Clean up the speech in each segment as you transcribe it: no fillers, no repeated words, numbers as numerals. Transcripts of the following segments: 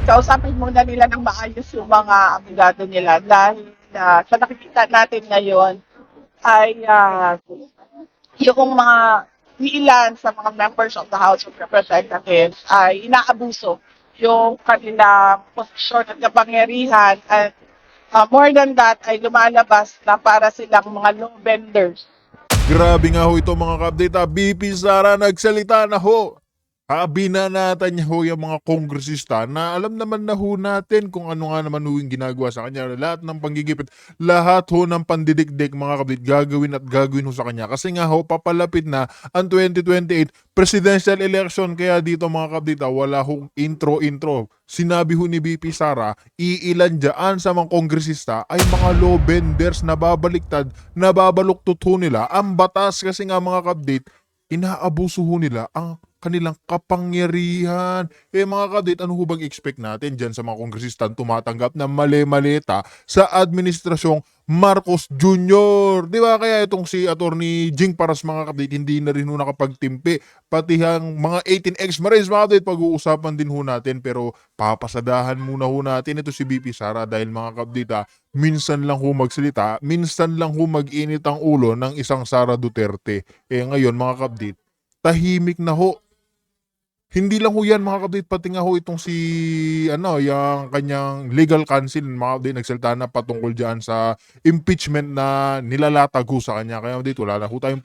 Kausapin muna nila ng maayos yung mga abogado nila dahil sa nakikita natin ngayon ay yung mga ilan sa mga members of the House of Representatives ay inaabuso yung kanilang posisyon at kapangyarihan at more than that ay lumalabas na para silang mga law benders. Grabe nga ho ito mga ka-update. BP Sara nagsalita na ho. Binanatan niya ho yung mga kongresista na alam naman na ho natin kung ano nga naman ho yung ginagawa sa kanya. Lahat ng panggigipit, lahat ho ng pandidikdik mga kabit gagawin at gagawin ho sa kanya. Kasi nga ho papalapit na ang 2028 presidential election. Kaya dito mga kabit wala hong intro. Sinabi ho ni BP Sara, iilan dyan sa mga kongresista ay mga law benders na babaliktad, na babaluktot ho nila ang batas kasi nga mga kabit, inaabuso ho nila ang kanilang kapangyarihan. Mga kadit, ano ho bang expect natin dyan sa mga kongresistan tumatanggap ng mali-maleta sa administrasyong Marcos Jr.? Di ba? Kaya itong si Attorney Jing Paras mga kadit, hindi na rin ho nakapagtimpi. Pati ang mga 18 ex-Marines mga kadit, pag-uusapan din ho natin. Pero papasadahan muna ho natin ito si BP Sara dahil mga kadit minsan lang ho magsalita, minsan lang ho mag-init ang ulo ng isang Sara Duterte. Ngayon mga kadit, tahimik na ho. Hindi lang ho yan mga kabit, pati nga ho itong si yung kanyang legal counsel mga kabit nagsalita na patungkol dyan sa impeachment na nilalatag ho sa kanya. Kaya dito wala na ho tayong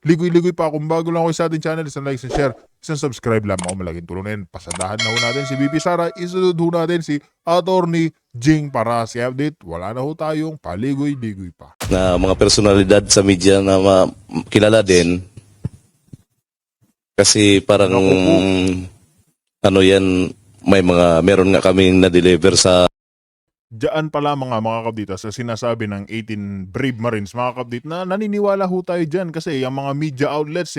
ligoy-ligoy pa. Kung bago lang ho sa ating channel, isang like and share, isang subscribe lang ako, malaking tulong na yun. Pasadahan na ho natin si BP Sara, isunod ho natin si Attorney Jing Paras. Kaya update, wala na ho tayong paligoy-ligoy pa. Na mga personalidad sa media na kilala din. Kasi parang meron nga kaming na-deliver sa Diyan pala mga kabdita sa sinasabi ng 18 Brave Marines mga kabdit na naniniwala ho tayo dyan kasi ang mga media outlets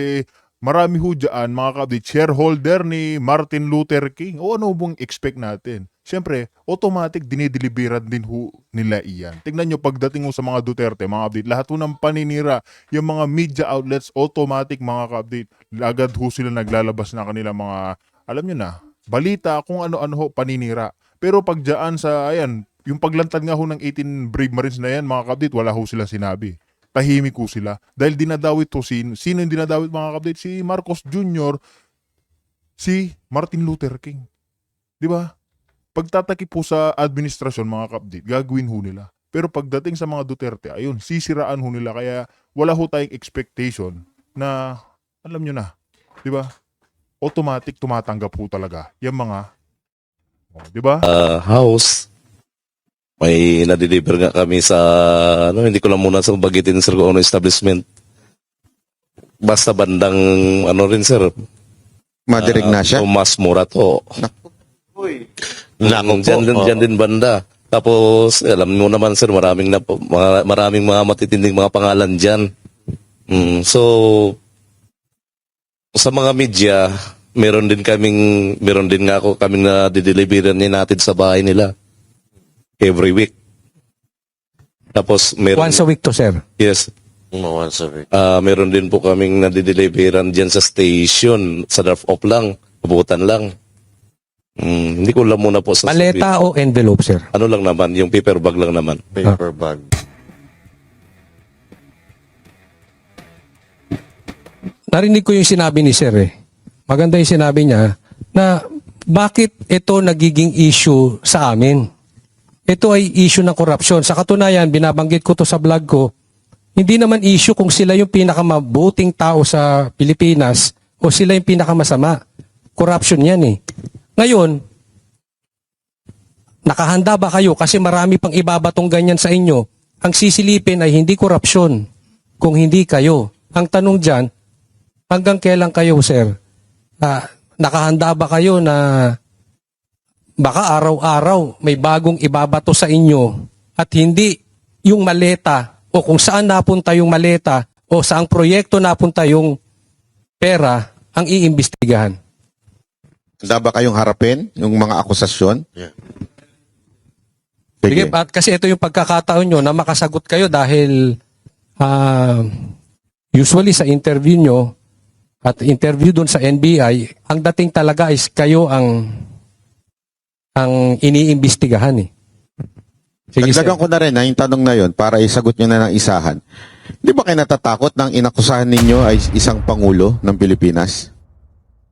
marami ho dyan mga kabdit shareholder ni Martin Luther King. O ano bang expect natin? Siyempre, automatic dinideliveran din ho nila iyan. Tingnan nyo pagdating ho sa mga Duterte mga kabdit, lahat ho ng paninira yung mga media outlets automatic mga kabdit. Agad ho sila naglalabas na kanila mga, alam nyo na, balita kung ano-ano ho paninira. Pero pag dyan sa, yung paglantad nga ho ng 18 Brave Marines na yan, mga kabdit, wala ho sila sinabi. Tahimik ho sila. Dahil dinadawit ho, sino yung dinadawit mga kabdit? Si Marcos Jr., si Martin Luther King. Di ba? Pagtatakip po sa administrasyon mga kabdit, gagawin ho nila. Pero pagdating sa mga Duterte, ayun, sisiraan ho nila. Kaya wala ho tayong expectation na, alam nyo na, di ba? Automatic tumatanggap ho talaga yung mga, di ba? house. May na-deliver nga kami sa, hindi ko lang muna sa bagitin sir kung ano establishment. Basta bandang, rin sir. Madirig na siya. Tomas Morato. Nako po. Diyan din banda. Tapos, alam mo naman sir, maraming mga matitinding mga pangalan dyan. So, sa mga media, meron din nga ako kaming na-deliveran natin sa bahay nila. Every week. Tapos meron Once a week to, sir. Yes. Once a week. Meron din po kaming nadideliveran diyan sa station, sa drop-off lang, abutan lang. Hindi ko lang muna po sa Maleta o envelope, sir? ano lang naman, yung paper bag lang naman. Paper bag. Narinig ko yung sinabi ni sir Maganda yung sinabi niya na bakit ito nagiging issue sa amin. Ito ay issue ng korupsyon. Sa katunayan, binabanggit ko to sa vlog ko, hindi naman issue kung sila yung pinakamabuting tao sa Pilipinas o sila yung pinakamasama. Corruption yan Ngayon, nakahanda ba kayo? Kasi marami pang ibabatong ganyan sa inyo. Ang sisilipin ay hindi korupsyon kung hindi kayo. Ang tanong dyan, hanggang kailan kayo, sir? Nakahanda ba kayo na baka araw-araw may bagong ibabato sa inyo at hindi yung maleta o kung saan napunta yung maleta o saang proyekto napunta yung pera ang iimbestigahan? Handa ba kayong harapin yung mga akusasyon? Yeah. Sige, at kasi ito yung pagkakataon nyo na makasagot kayo dahil usually sa interview nyo at interview doon sa NBI, ang dating talaga is kayo ang ang iniimbestigahan eh. Sige, sir. Dagdagan ko na rin na yung tanong na yon para isagot nyo na ng isahan. Di ba kayo natatakot ng inakusahan ninyo ay isang pangulo ng Pilipinas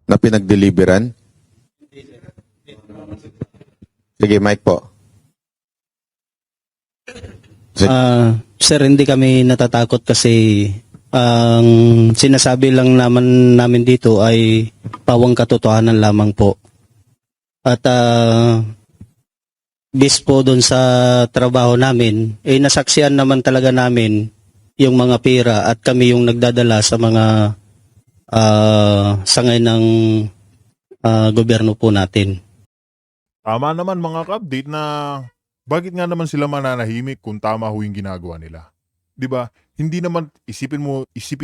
na pinagdeliveran? Sige, Mike po. Sir, hindi kami natatakot kasi ang sinasabi lang namin dito ay pawang katotohanan lamang po. At based po doon sa trabaho namin, nasaksihan naman talaga namin yung mga pera at kami yung nagdadala sa mga sangay ng gobyerno po natin. Tama naman mga ka-update na bakit nga naman sila mananahimik kung tama ho yung ginagawa nila? 'Di ba? Hindi naman isipin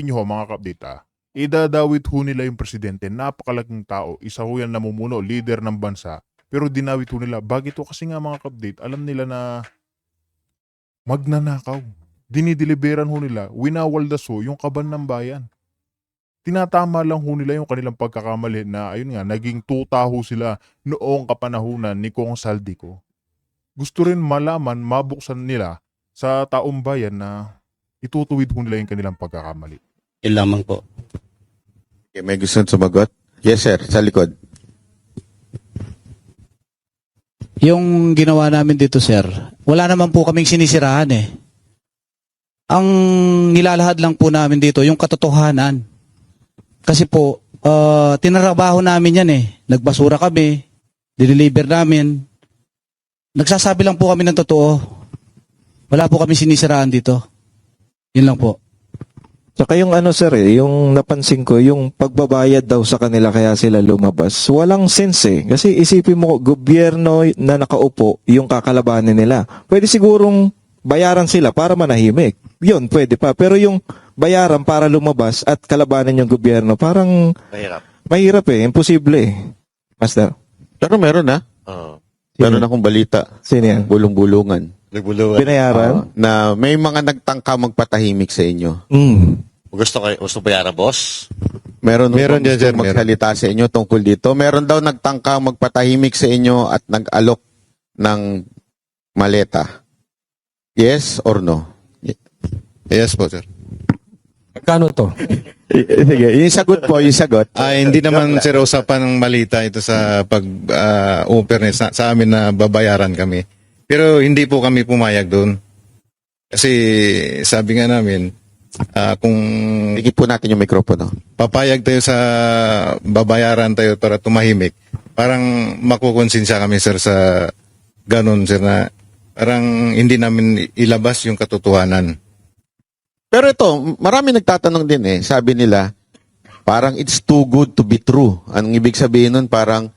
niyo ho mga ka-update idadawit ho nila yung presidente, napakalaking tao, isa ho yan namumuno, leader ng bansa, pero dinawit ho nila. Bakit ho? Kasi nga mga ka-update, alam nila na magnanakaw. Dinideliveran ho nila, winawaldas ho yung kaban ng bayan. Tinatama lang ho nila yung kanilang pagkakamali na ayun nga, naging tuta ho sila noong kapanahunan ni Kong Saldico. Gusto rin malaman, mabuksan nila sa taong bayan na itutuwid ho nila yung kanilang pagkakamali. Yun lamang po. Okay, may gusto sumagot? Yes, sir. Sa likod. Yung ginawa namin dito, sir, wala naman po kaming sinisirahan eh. Ang nilalahad lang po namin dito, yung katotohanan. Kasi po, tinarabaho namin yan eh. Nagbasura kami, deliver namin. Nagsasabi lang po kami ng totoo. Wala po kami sinisiraan dito. Yun lang po. Saka yung ano sir yung napansin ko, yung pagbabayad daw sa kanila kaya sila lumabas. Walang sense eh. Kasi isipin mo, gobyerno na nakaupo yung kakalabanin nila. Pwede sigurong bayaran sila para manahimik. Yun, pwede pa. Pero yung bayaran para lumabas at kalabanin yung gobyerno, parang mahirap eh. Imposible eh. Master. Pero meron na. Meron akong balita. Sino yan? Bulong-bulungan. Binayaran? Na may mga nagtangka magpatahimik sa inyo. Gusto bayaran, boss? Meron yan, sir. magsalita sa inyo tungkol dito. Meron daw nagtangka magpatahimik sa inyo at nag-alok ng maleta. Yes or no? Yes po, sir. Magkano to? Sige, yung sagot po, yung sagot. Hindi naman, sir, usapan ng malita ito sa pag-operness sa amin na babayaran kami. Pero hindi po kami pumayag doon. Kasi sabi nga namin, kung Tigit po natin yung mikropono. papayag tayo sa babayaran tayo para tumahimik, parang makukonsensya kami, sir, sa ganun, sir, na parang hindi namin ilabas yung katotohanan. Pero ito, marami nagtatanong din eh. Sabi nila, parang it's too good to be true. Anong ibig sabihin nun? Parang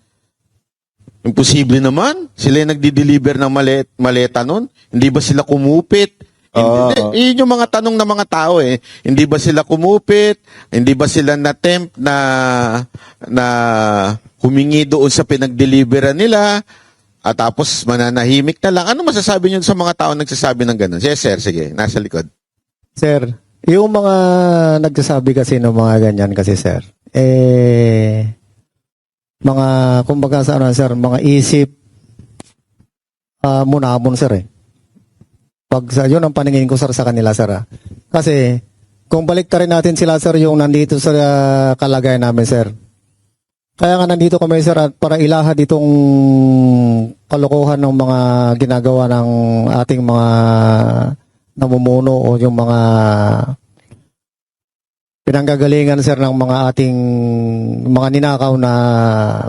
imposible naman. Sila yung nagdi-deliver ng maleta nun. Hindi ba sila kumupit? Yun yung mga tanong ng mga tao eh. Hindi ba sila kumupit? Hindi ba sila na-tempt na humingi doon sa pinag-deliveran nila? At tapos mananahimik na lang. Ano masasabi nyo sa mga tao nagsasabi ng ganun? Yes, sir. Sige, nasa likod. Sir, yung mga nagsasabi kasi ng mga ganyan kasi sir, mga, kumbaga sa ano sir, mga isip munamon sir eh. Pag sa yun ang paningin ko sir sa kanila sir. Kasi kung balik rin natin sila sir yung nandito sa kalagayan namin sir. Kaya nga nandito kami sir at para ilahad itong kalokohan ng mga ginagawa ng ating mga namumuno o yung mga pinanggagalingan sir ng mga ating mga ninakaw na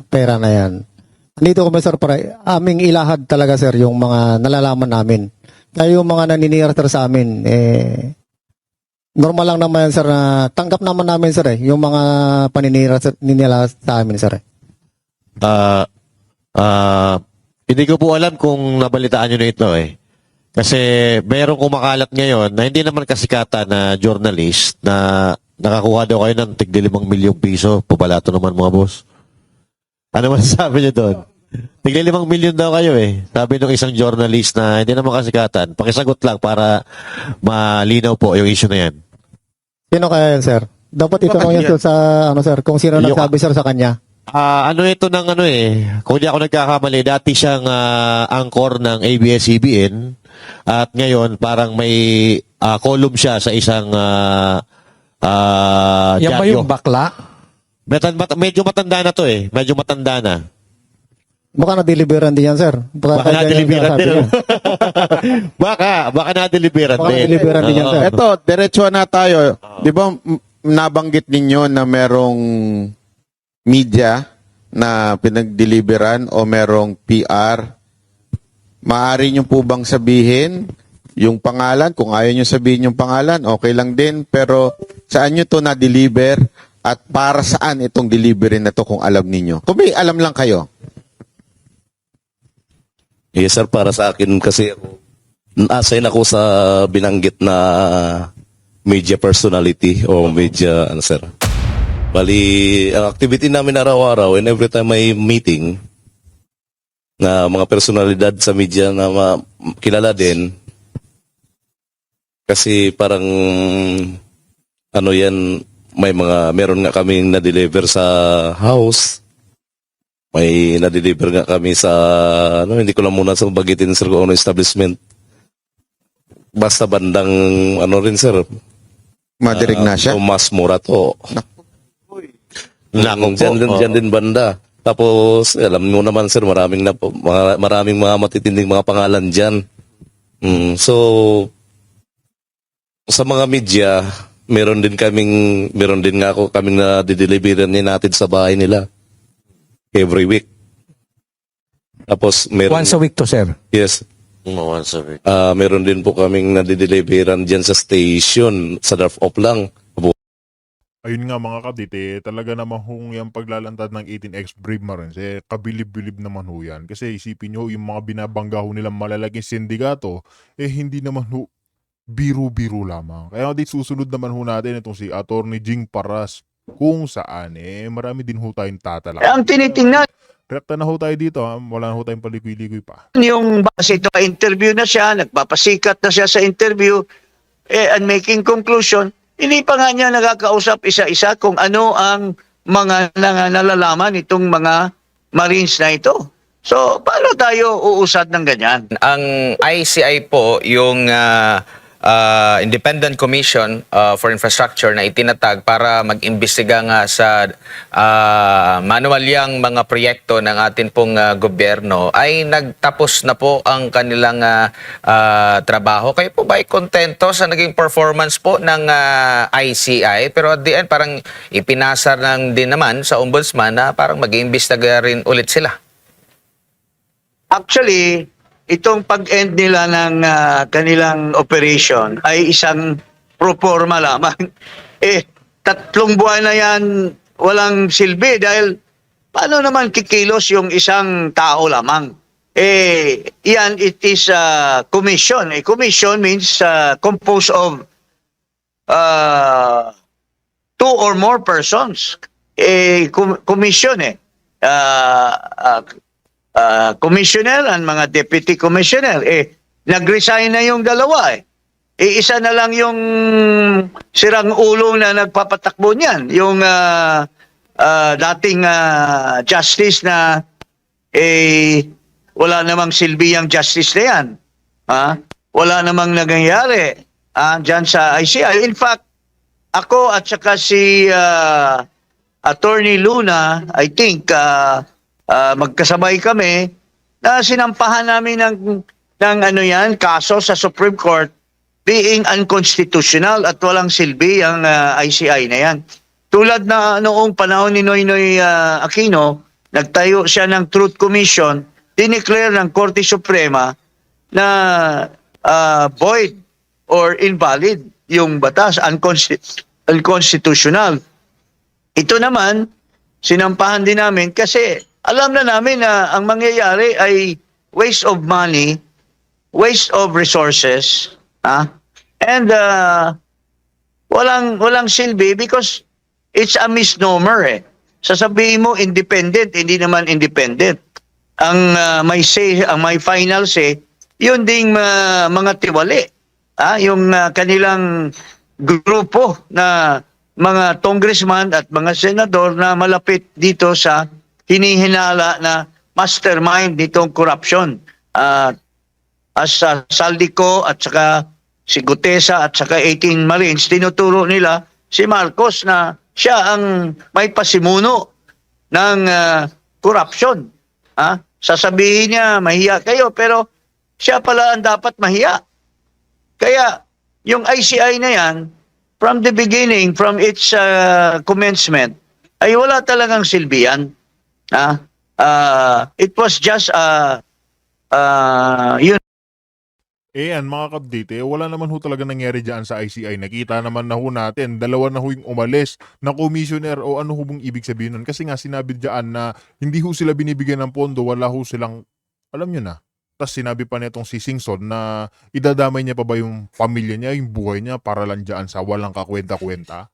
pera na yan. Nandito kami sir para aming ilahad talaga sir yung mga nalalaman namin. Kaya yung mga naninira sa amin, normal lang naman sir na tanggap naman namin sir yung mga paninira nila sa amin sir. Hindi ko po alam kung nabalitaan nyo na ito eh. Kasi merong kumakalat ngayon na hindi naman kasikatan na journalist na nakakuha daw kayo ng tig 5 milyong piso. Pabalato naman mga boss. Ano masasabi niyo doon? Tig 5 milyon daw kayo eh. Sabi ng isang journalist na hindi naman kasikatan. Pakisagot lang para malinaw po yung issue na yan. Sino kaya yan sir? Dapat itanong yan sir sa ano sir, kung sino nagsabi sir sa kanya. Ano ito ng ano kung di ako nagkakamali, dati siyang anchor ng ABS-CBN at ngayon parang may column siya sa isang Yan ba dyaryo. yung bakla? Medyo matanda na to medyo matanda na. Baka na-deliveran din yan, sir. Baka na-deliveran din. baka na-deliveran Baka din. na-deliveran din yan, sir. Ito, diretso na tayo. Di ba nabanggit ninyo na merong media na pinag-deliveran o merong PR? Maaari nyo po bang sabihin yung pangalan? Kung ayaw nyo sabihin yung pangalan, okay lang din. Pero saan nyo to na-deliver at para saan itong delivery na to kung alam ninyo? Kung may alam lang kayo. Yes sir, para sa akin kasi na-assign ako sa binanggit na media personality o media, sir. Bali, ang activity namin araw-araw and every time may meeting na mga personalidad sa media na kilala din. Kasi parang ano yan, meron nga kaming na-deliver sa house. May na-deliver nga kami sa, hindi ko lang muna sa bagitin sir kung ano establishment. Basta bandang, rin sir. Madirig na siya. Tomas Morato. Nako po. Diyan din banda. Tapos, alam mo naman sir, maraming mga matitinding mga pangalan dyan. So, sa mga media, meron din nga ako kaming na-deliveran natin sa bahay nila. Every week. Tapos meron Once a week to, sir. Yes. Once a week. Meron din po kaming nadideliveran diyan sa station, sa drop-off lang. Ayun nga mga kadite, talaga naman hong yung paglalantad ng 18X Brave Marines, kabilib-bilib naman ho yan. Kasi isipin nyo, yung mga binabangga ho nilang malalaking sindikato, hindi naman ho biro-biro lamang. Kaya di susunod naman ho natin itong si Attorney Jing Paras, kung saan marami din ho tayong tatalak. Ang tinitingnan Rekta na ho tayo dito, wala na ho tayong palikoy-likoy pa. yung base ito, interview na siya, nagpapasikat na siya sa interview, and making conclusion, hindi pa nga niya nakakausap isa-isa kung ano ang mga nalalaman itong mga Marines na ito. So, paano tayo uusad ng ganyan? Ang ICI po, yung Independent Commission for Infrastructure na itinatag para mag-imbestiga nga sa manuwalyang mga proyekto ng atin pong gobyerno, ay nagtapos na po ang kanilang trabaho. Kayo po ba ay kontento sa naging performance po ng ICI? Pero at the end, parang ipinasar lang din naman sa ombudsman na parang mag-iimbestiga rin ulit sila. Actually, itong pag-end nila ng kanilang operation ay isang proforma lamang. 3 buwan na yan walang silbi dahil paano naman kikilos yung isang tao lamang? Yan, it is a commission. A commission means composed of 2 or more persons. Commission commissioner and mga deputy commissioner. Nag-resign na yung dalawa. Isa na lang yung sirang ulo na nagpapatakbo niyan. Yung dating justice na wala namang silbi yung justice na yan. Wala namang nangyayari dyan sa ICI. In fact, ako at saka si Attorney Luna, I think, magkasabay kami na sinampahan namin ng kaso sa Supreme Court being unconstitutional at walang silbi ang ICI na yan. Tulad na noong panahon ni Noynoy Aquino, nagtayo siya ng Truth Commission, dineclare ng Korte Suprema na void or invalid yung batas, unconstitutional. Ito naman, sinampahan din namin kasi alam na namin na ang mangyayari ay waste of money, waste of resources, and walang silbi because it's a misnomer. Sasabihin mo independent, hindi naman independent. Ang may say, ang may final say, yun ding mga tiwali. Yung kanilang grupo na mga congressman at mga senador na malapit dito sa hinihinala na mastermind nitong corruption. Saldico at saka si Gutesa at saka 18 Marines, tinuturo nila si Marcos na siya ang may pasimuno ng corruption. Sasabihin niya, mahiya kayo, pero siya pala ang dapat mahiya. Kaya yung ICI na yan, from the beginning, from its commencement, ay wala talagang silbihan. It was just yun. Mga kabdite, wala naman ho talaga nangyari dyan sa ICI. Nakita naman na ho natin, dalawa na ho yung umalis na commissioner o ano ho bang ibig sabihin nun. Kasi nga sinabi dyan na hindi ho sila binibigyan ng pondo, wala ho silang, alam nyo na. Tapos sinabi pa nitong si Singson na idadamay niya pa ba yung pamilya niya, yung buhay niya para lang dyan sa walang kakwenta-kwenta.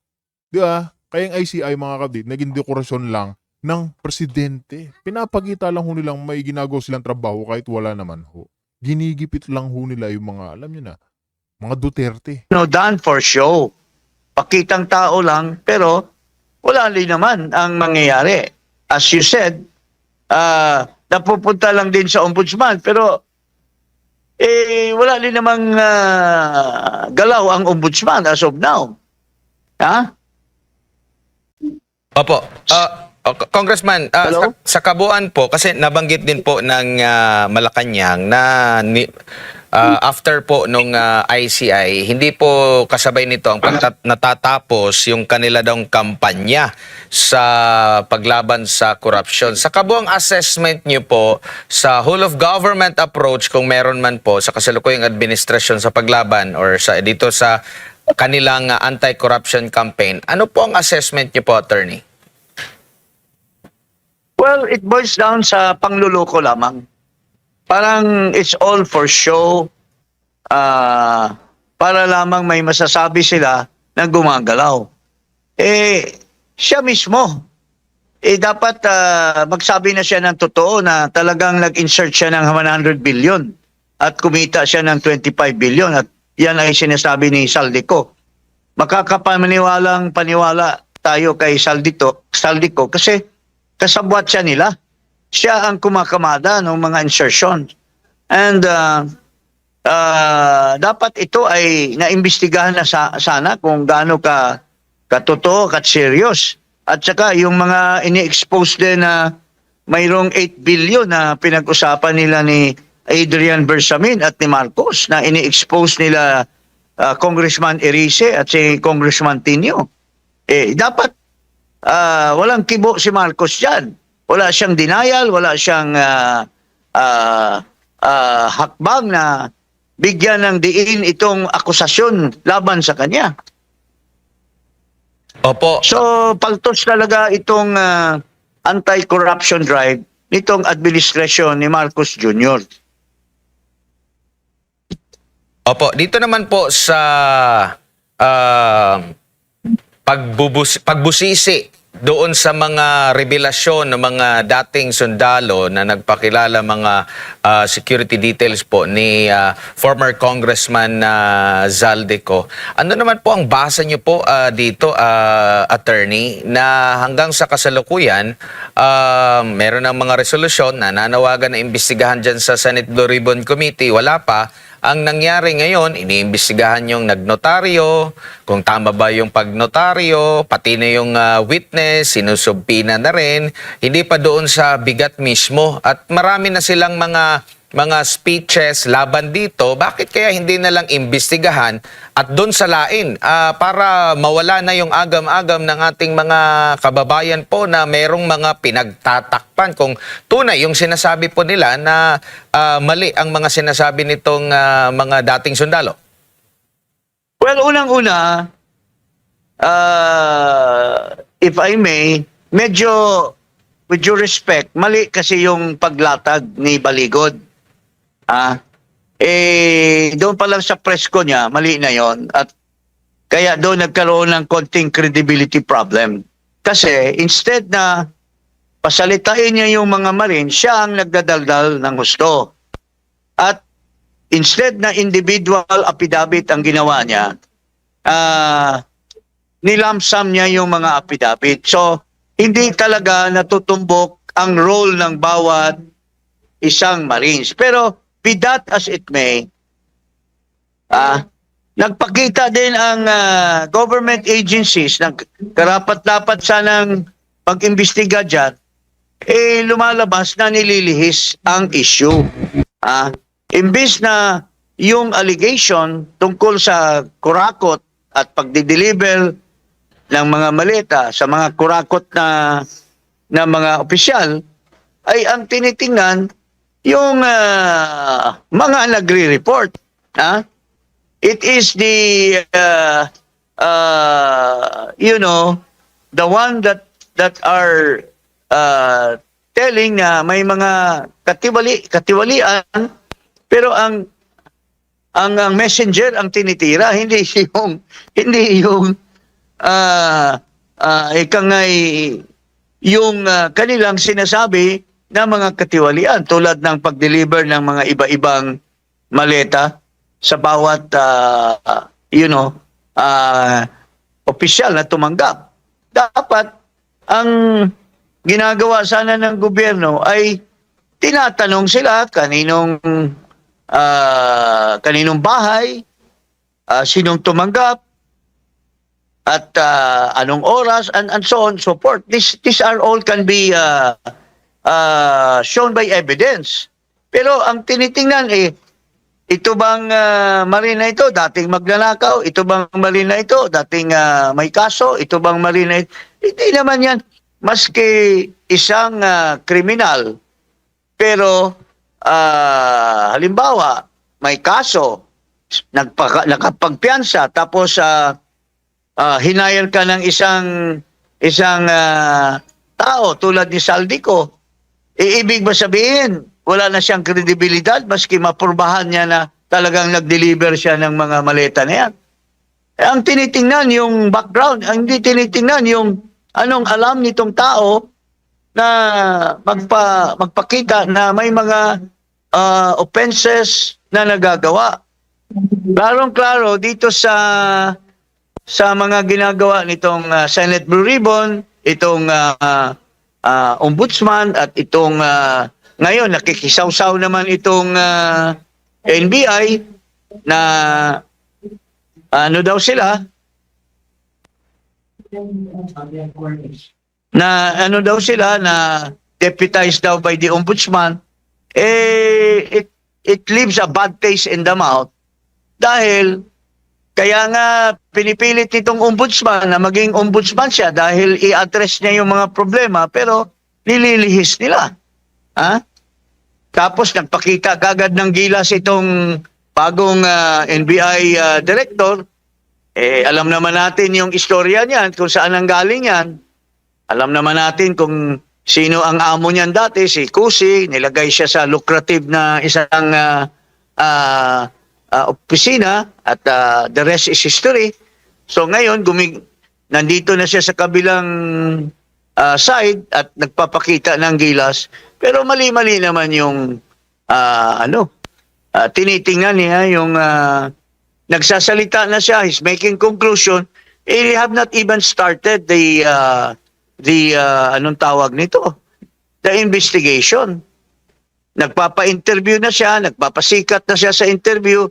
Di ba? Kaya yung ICI mga kabdite, naging dekorasyon lang ng presidente. Pinapakita lang ho nilang may ginagawa silang trabaho kahit wala naman ho. Ginigipit lang ho nila yung mga, alam nyo na, mga Duterte. Done for show. Pakitang tao lang, pero wala rin naman ang mangyayari. As you said, napupunta lang din sa ombudsman, pero wala rin namang galaw ang ombudsman as of now. Opo. Congressman, sa kabuuan po, kasi nabanggit din po ng Malacanang na after po nung ICI, hindi po kasabay nito ang natatapos yung kanila daw kampanya sa paglaban sa korupsyon. Sa kabuang assessment niyo po sa whole of government approach, kung meron man po sa kasalukuyang administrasyon sa paglaban or sa dito sa kanilang anti-corruption campaign, ano po ang assessment niyo po, Attorney? Well, it boils down sa pangluloko lamang. Parang it's all for show. Para lamang may masasabi sila na gumagalaw. Siya mismo. Dapat magsabi na siya ng totoo na talagang nag-insert siya ng 100 billion at kumita siya ng 25 billion at yan ay sinasabi ni Saldico. Makakapaniwalang paniwala tayo kay Saldico kasi kasabwat siya nila. Siya ang kumakamada ng mga insertion. And dapat ito ay naimbestigahan na sana kung gaano katotoo, serious. At saka yung mga ini-expose din na mayroong 8 billion na pinag-usapan nila ni Adrian Bersamin at ni Marcos na ini-expose nila Congressman Erice at si Congressman Tinio. Dapat walang kibo si Marcos dyan. Wala siyang denial, wala siyang hakbang na bigyan ng diin itong akusasyon laban sa kanya. Opo. So, paltos talaga itong anti-corruption drive nitong administrasyon ni Marcos Jr. Opo, dito naman po sa pagbusisi doon sa mga revelasyon ng mga dating sundalo na nagpakilala mga security details po ni former Congressman Zaldico. Ano naman po ang basa niyo po dito, Attorney, na hanggang sa kasalukuyan meron ng mga resolusyon na nanawagan na imbestigahan dyan sa Senate Blue Ribbon Committee, wala pa. Ang nangyari ngayon, iniimbestigahan yung nagnotaryo, kung tama ba yung pagnotaryo, pati na yung witness, sinusubpina na rin, hindi pa doon sa bigat mismo. At marami na silang mga speeches laban dito. Bakit kaya hindi na lang imbestigahan at doon salain para mawala na yung agam-agam ng ating mga kababayan po na merong mga pinagtatakpan kung tunay yung sinasabi po nila na mali ang mga sinasabi nitong mga dating sundalo? Well, unang-una, if I may, medyo with due respect, mali kasi yung paglatag ni Baligod. Doon pa lang sa presko niya, mali na yon. At kaya doon nagkaroon ng konting credibility problem. Kasi instead na pasalitain niya yung mga Marine, siya ang nagdadaldal ng husto. At instead na individual affidavit ang ginawa niya, nilamsam niya yung mga affidavit. So, hindi talaga natutumbok ang role ng bawat isang Marines. Pero be that as it may, nagpakita din ang government agencies na karapat-dapat sanang pag-imbestiga dyan, lumalabas na nililihis ang issue. Imbis na yung allegation tungkol sa kurakot at pagdi-deliver ng mga maleta sa mga kurakot na mga opisyal, ay ang tinitingnan yung mga nagre-report. It is the the one that are telling na may mga katiwalian, pero ang messenger ang tinitira, hindi yung yung kanilang sinasabi na mga katiwalian tulad ng pag-deliver ng mga iba-ibang maleta sa bawat opisyal na tumanggap. Dapat ang ginagawa sana ng gobyerno ay tinatanong sila kaninong bahay, sinong tumanggap, at anong oras, and so on and so forth. These are all can be shown by evidence. Pero ang tinitingnan ito bang marina ito dating magnanakaw? Ito bang marina ito dating may kaso? Ito bang marina ito? Hindi naman yan. Maski isang kriminal, pero halimbawa may kaso, nakapagpiyansa, tapos hinayal ka ng isang tao tulad ni Saldico, ibig ba sabihin wala na siyang kredibilidad maski mapurbahan niya na talagang nag-deliver siya ng mga maleta na yan? Ang tinitingnan yung background, ang hindi tinitingnan yung anong alam nitong tao na magpakita na may mga offenses na nagagawa. Klarong-klaro dito sa mga ginagawa nitong Senate Blue Ribbon, itong ombudsman, at itong ngayon nakikisawsaw naman itong NBI na ano daw sila, na deputized daw by the ombudsman. It leaves a bad taste in the mouth dahil kaya nga pinipilit nitong ombudsman na maging ombudsman siya dahil i-address niya yung mga problema, pero nililihis nila. Tapos nagpakita kagad ng gilas itong bagong NBI director. Alam naman natin yung istorya niyan, kung saan ang galing yan. Alam naman natin kung sino ang amo niyan dati, si Kusi. Nilagay siya sa lucrative na isang opisina, at the rest is history. So ngayon, nandito na siya sa kabilang side at nagpapakita ng gilas. Pero mali-mali naman yung tinitingnan niya, yung nagsasalita na siya, he's making conclusion. They have not even started the anong tawag nito? The investigation. Nagpapa-interview na siya, nagpapasikat na siya sa interview,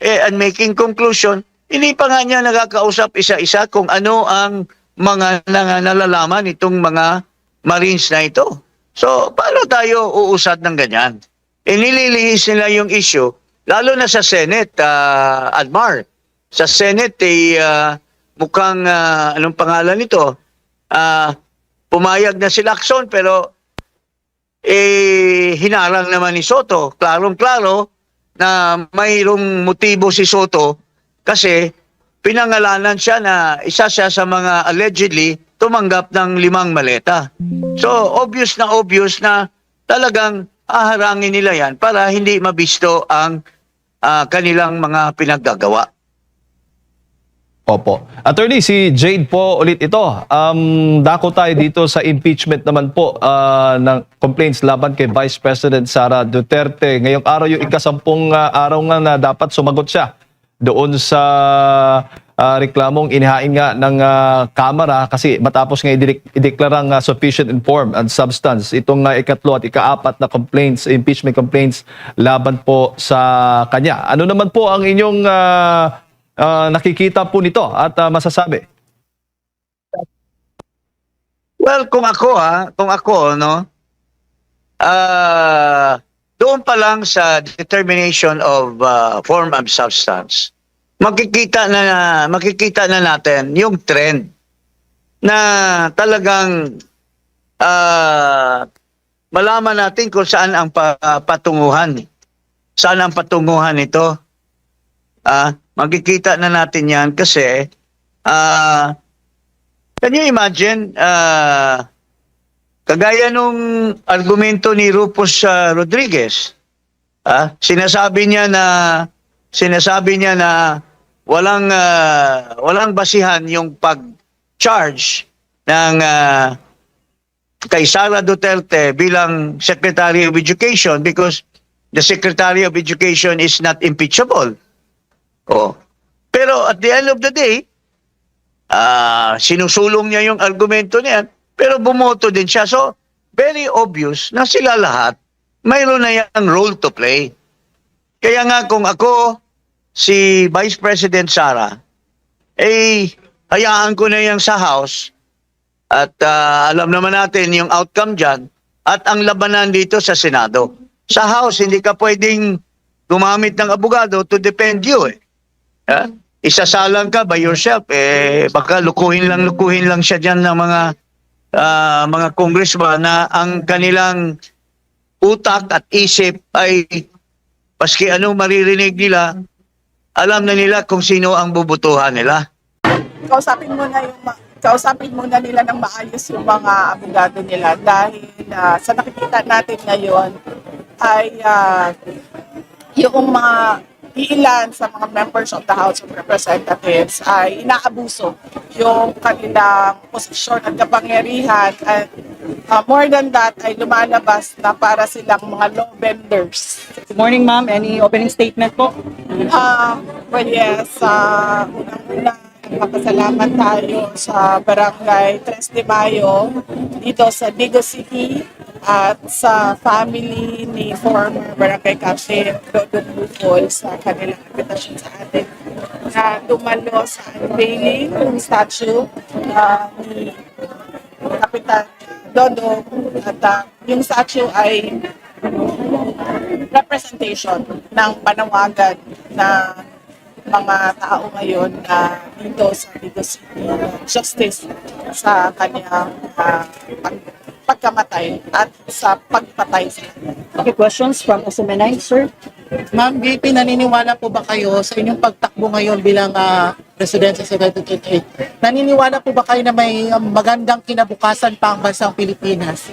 and making conclusion. Hindi pa nga niya nakakausap isa-isa kung ano ang mga nalalaman itong mga Marines na ito. So, paano tayo uusad ng ganyan? Nililihis nila yung issue, lalo na sa Senate, Admar. Sa Senate, mukhang, anong pangalan nito? Pumayag na si Lacson, pero hinarang naman ni Soto. Klarong-klaro na mayroong motibo si Soto kasi pinangalanan siya na isa siya sa mga allegedly tumanggap ng 5 maleta. So, obvious na talagang haharangin nila yan para hindi mabisto ang kanilang mga pinaggagawa. Opo. Attorney, si Jade po ulit ito. Dako tayo dito sa impeachment naman po ng complaints laban kay Vice President Sara Duterte. Ngayong araw yung ika-10 araw nga na dapat sumagot siya doon sa reklamong inihain nga ng Kamara kasi matapos nga ideklarang sufficient in form and substance itong ikatlo at ikaapat na complaints, impeachment complaints laban po sa kanya. Ano naman po ang inyong nakikita po nito at masasabi? Well, kung ako, no, doon pa lang sa determination of form and substance, makikita na natin yung trend na talagang malaman natin kung saan ang patunguhan. Saan ang patunguhan nito? Makikita na natin yan kasi can you imagine kagaya nung argumento ni Rufus Rodriguez, sinasabi niya na walang basihan yung pag-charge ng kay Sara Duterte bilang Secretary of Education because the Secretary of Education is not impeachable. Pero at the end of the day, sinusulong niya yung argumento niya, pero bumoto din siya. So, very obvious na sila lahat, mayroon na yung role to play. Kaya nga kung ako, si Vice President Sara, hayaan ko na yan sa House at alam naman natin yung outcome dyan at ang labanan dito sa Senado. Sa House, hindi ka pwedeng gumamit ng abogado to defend you. Isasalang ka by yourself, baka lukuhin lang siya dyan ng mga congressman na ang kanilang utak at isip ay paski anong maririnig nila, alam na nila kung sino ang bubutuhan nila. Kausapin muna nila ng maayos yung mga abogado nila dahil sa nakikita natin ngayon ay yung mga ilan sa mga members of the House of Representatives ay inaabuso yung kanilang posisyon at kapangyarihan at more than that ay lumalabas na para silang mga law benders. Good morning, ma'am. Any opening statement po? Well, yes. Unang-una, magpapasalamat tayo sa Barangay 3 de Mayo dito sa Digo City at sa family ni former Barangay Captain Dodon Bukol sa kanilang invitation sa atin na dumalo sa unveiling ng statue ni Kapitan Dodon at yung statue ay representation ng panawagan na mga tao ngayon na dito sa Digo City, justice sa kanyang pagkamatay at sa pagpatay sa kanya. Okay, questions from SMNI, sir? Ma'am VP, naniniwala po ba kayo sa inyong pagtakbo ngayon bilang Presidente sa 2028? Naniniwala po ba kayo na may magandang kinabukasan pa ang bansang Pilipinas?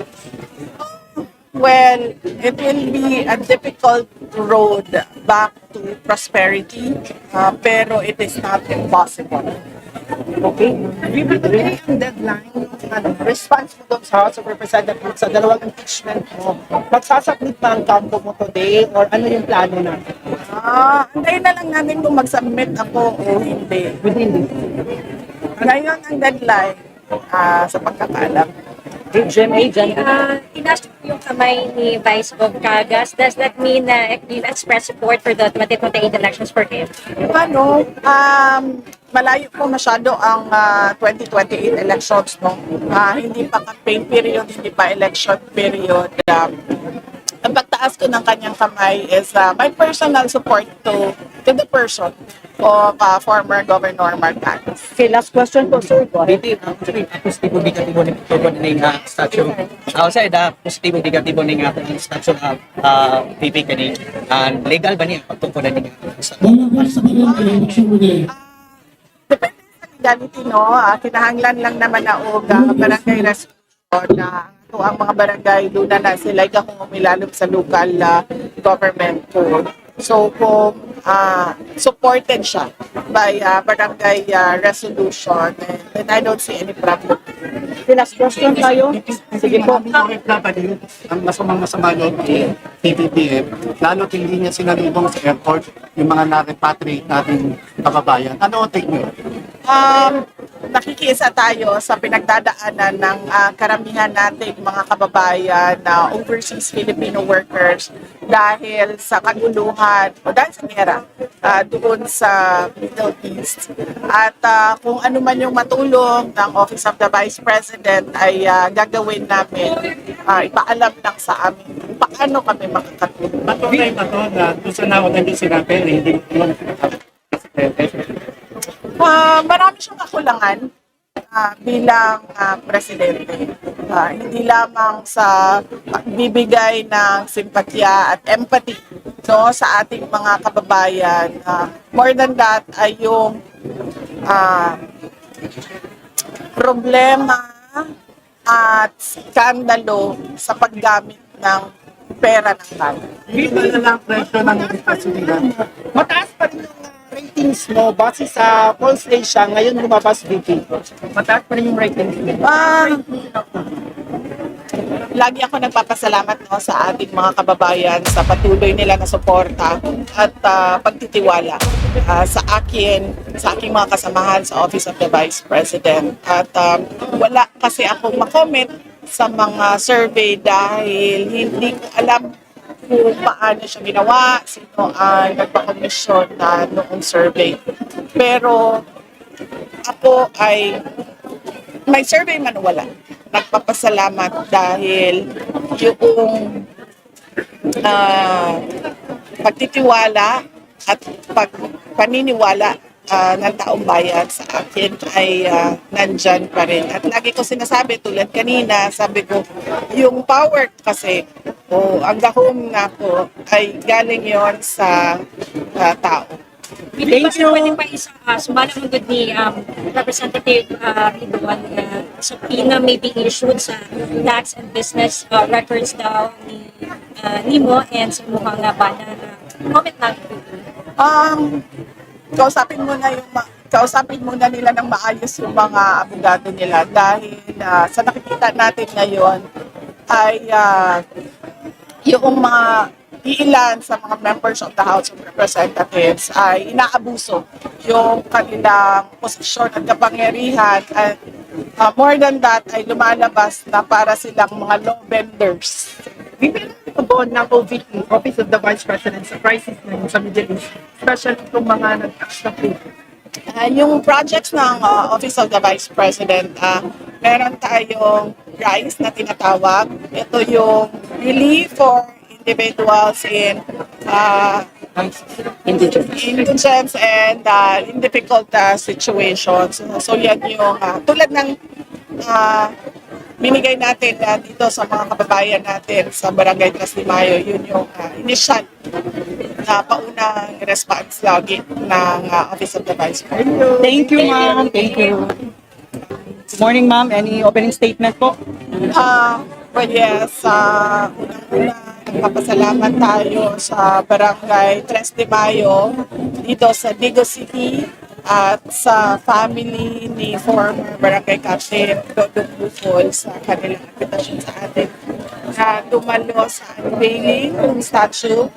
Well, it will be a difficult road back to prosperity, pero it is not impossible. Okay. We will today ang deadline response mo doon sa House of Representatives sa dalawang impeachment mo. Magsasubmit pa ang kampo mo today or ano yung plano natin? Antayin na lang namin kung mag-submit ako o hindi. Ngayon ang deadline sa pagkakalam. Inasok yung kamay ni Vice Gov Cagas. Does that mean na you express support for the 2028 elections for him? Malayo po masyado ang 2028 elections, no? Hindi pa campaign period, hindi pa election period. Ang pagtaas ko ng kanyang kamay is my personal support to the person of former Governor Mark Cagas. Okay, last question po, sir. VP, positibo negatibo ng statue. Outside, positibo negatibo ng statue ng VP kani. Legal ba niya pagtungkol na niya? Depende sa legality, no? Kinahanglan lang naman na barangay resolution na ito ang mga barangay luna na sila kung umilalog sa local government code. So kung supported siya by barangay resolution, then I don't see any problem. Last question tayo. Sige po. Ang masama loob ng PBBM, lalo't hindi niya sinalubong sa airport yung mga na-repatriate nating kababayan. Ano ang take nyo? Nakikiisa tayo sa pinagdadaanan ng karamihan nating mga kababayan na overseas Filipino workers dahil sa kaguluhan o dahil sa gera doon sa Middle East. At kung ano man yung matulong ng Office of the Vice President ay gagawin namin, ipaalam lang sa amin kung paano kami makakatulong. Patuloy ba ito na doon sa nauna din sinabi na hindi mo Marami siyang kakulangan bilang presidente. Hindi lamang sa pagbibigay ng simpatya at empathy sa ating mga kababayan. More than that ay yung problema at skandalo sa paggamit ng pera ng tao. Hindi na lang presyo ng Pangasinan. Mataas pa rin yung ratings mo base sa polls Asia ngayon lumabas VP. Mataas pa rin yung ratings mo. Lagi ako nagpapasalamat sa ating mga kababayan sa patuloy nila na suporta at pagtitiwala sa aking mga kasamahan sa Office of the Vice President. At wala kasi akong makomment sa mga survey dahil hindi ko alam kung paano siya ginawa, sino ang nagpakomisyon na noong survey. Pero ako ay may survey man wala. Nagpapasalamat dahil yung pagtitiwala at paniniwala ng taong bayan sa akin ay nandyan pa rin. At lagi ko sinasabi, tulad kanina, sabi ko, yung power kasi, ang gahom nga po, ay galing yon sa tao. Hindi ba sir pwede pa isa sumala mo good ni Representative Ridwan subpoena may be issued sa tax and business records daw ni Nimo and sa mukhang bana comment lang. Kausapin muna nila ng maayos yung mga abogado nila dahil sa nakikita natin ngayon ay yung mga ilan sa mga members of the House of Representatives ay inaabuso yung kanilang posisyon at kapangyarihan at more than that ay lumalabas na para silang mga law benders. Bibili ko po ng OVP, Office of the Vice President sa crisis na sa Middle East, especially itong mga nag-tax na po. Yung projects ng Office of the Vice President, meron tayong RISE na tinatawag. Ito yung Relief for Individuals in indigence and in difficult situations. So yan yung tulad ng binigay natin dito sa mga kababayan natin sa Barangay Tras de Mayo, yun yung initial na paunang response lagi ng Office of the Vice President. Thank you, ma'am. Thank you. Good morning, ma'am. Any opening statement po? Well, yes, unang-una, nagpapasalamat tayo sa Barangay Tres de Mayo dito sa Digo City at sa family ni former Barangay Captain Dodong Bufol sa kanilang invitation sa atin na dumalo sa unveiling ng statue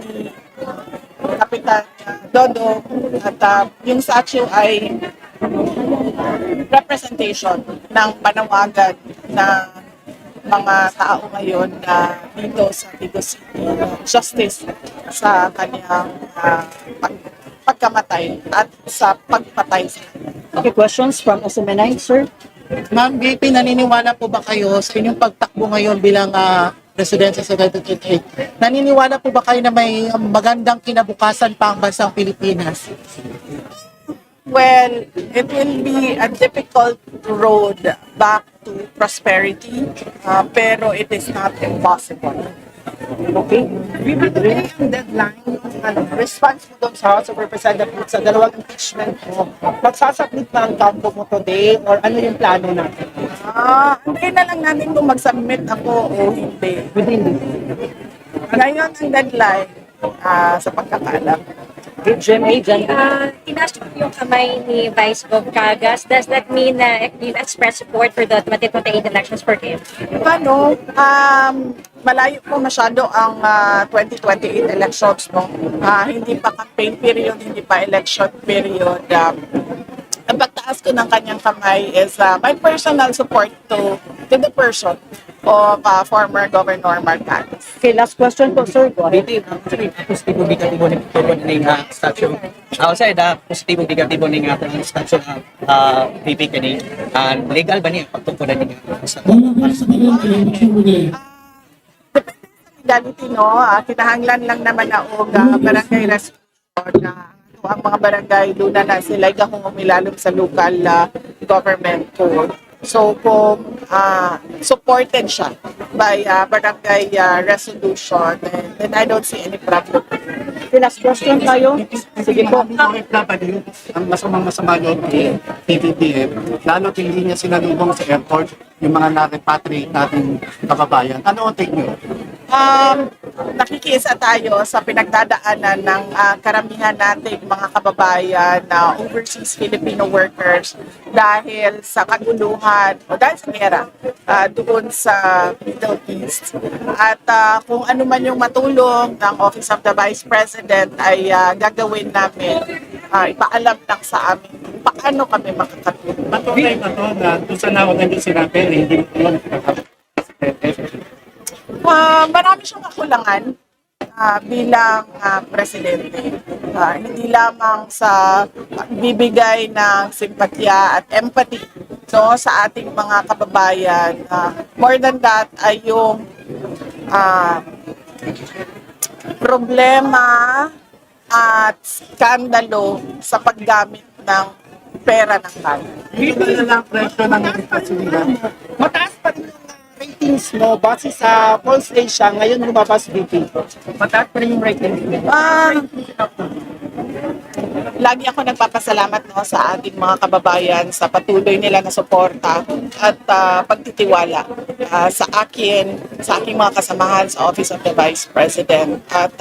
ni Kapitan Dodong at yung statue ay representation ng panawagan ng mga tao ngayon na dito sa Digo City, justice sa kanyang pagkamatay at sa pagpatay sa kanya. Okay, questions from SMNI, sir? Ma'am VP, naniniwala po ba kayo sa inyong pagtakbo ngayon bilang presidensya sa 2028? Naniniwala po ba kayo na may magandang kinabukasan pa ang bansang Pilipinas? Well, it will be a difficult road back to prosperity, pero it is not impossible. Okay. Bibigay ang deadline ng response mo doon sa House of Representatives sa dalawang impeachment mo. Magsasubmit na ang kampo mo today or ano yung plano natin? Hindi na lang natin kung mag-submit ako o hindi. Ngayon ang deadline sa pagkakaalam. Tinaas po yung kamay ni Vice Gov Cagas. Does that mean na you express support for the 2028 elections for him? Malayo po masyado ang 2028 elections. No? Hindi pa campaign period, hindi pa election period. ang pagtaas ko ng kanyang kamay is my personal support to the person of former Governor Marcanes. Okay, last question po, sir. Go ahead. Positibo negatibo ni ng statue. Outside positibo negatibo ng statue VP kani. Legal ba niya pagtungkol ni Legality, no? Kinahanglan lang naman na og barangay resolution na ang mga barangay doon na sila gahong umilalom sa local government code. So kung supported siya by barangay resolution, then I don't see any problem. Okay, last question tayo. Sige po. Ang masama yun kay PBBM, lalo hindi niya sinalubong sa airport yung mga na-repatriate nating kababayan. Ano ang take nyo? Nakikiisa tayo sa pinagdadaanan ng karamihan nating mga kababayan na overseas Filipino workers dahil sa kaguluhan o dahil sa gera doon sa Middle East. At kung ano man yung matulong ng Office of the Vice President ay gagawin namin, ipaalam lang sa amin kung paano kami makakatulong. Matuloy na to na doon sa nawagan din sinabi, hindi mo yun Marami siyang kakulangan bilang presidente. Hindi lamang sa pagbibigay ng simpatya at empathy sa ating mga kababayan. More than that ay yung problema at skandalo sa paggamit ng pera ng bayan. Dito na lang presyo ng pasilidad. Mataas pa rin yung ratings mo base sa polls Asia. Ngayon lumabas VP. Mataas pa rin yung rating. Lagi ako nagpapasalamat sa ating mga kababayan sa patuloy nila na suporta at pagtitiwala sa akin, sa aking mga kasamahan sa Office of the Vice President. At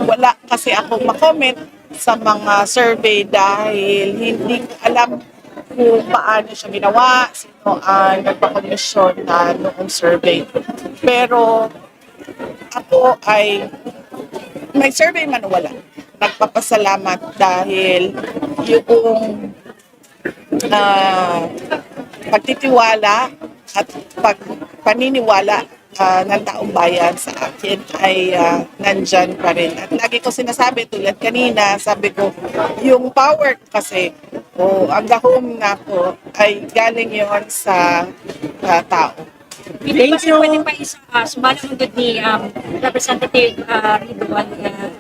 wala kasi akong makomment sa mga survey dahil hindi ko alam kung paano siya ginawa, sino ang nagpakomisyon na noong survey. Pero ako ay may survey man o wala. Nagpapasalamat dahil yung pagtitiwala at paniniwala ng taong bayan sa akin ay nandyan pa rin. At lagi ko sinasabi, tulad kanina, sabi ko, yung power kasi, ang gahom nga po, ay galing yon sa tao. Hindi ba sir pwede pa sumalang good ni Representative Ridwan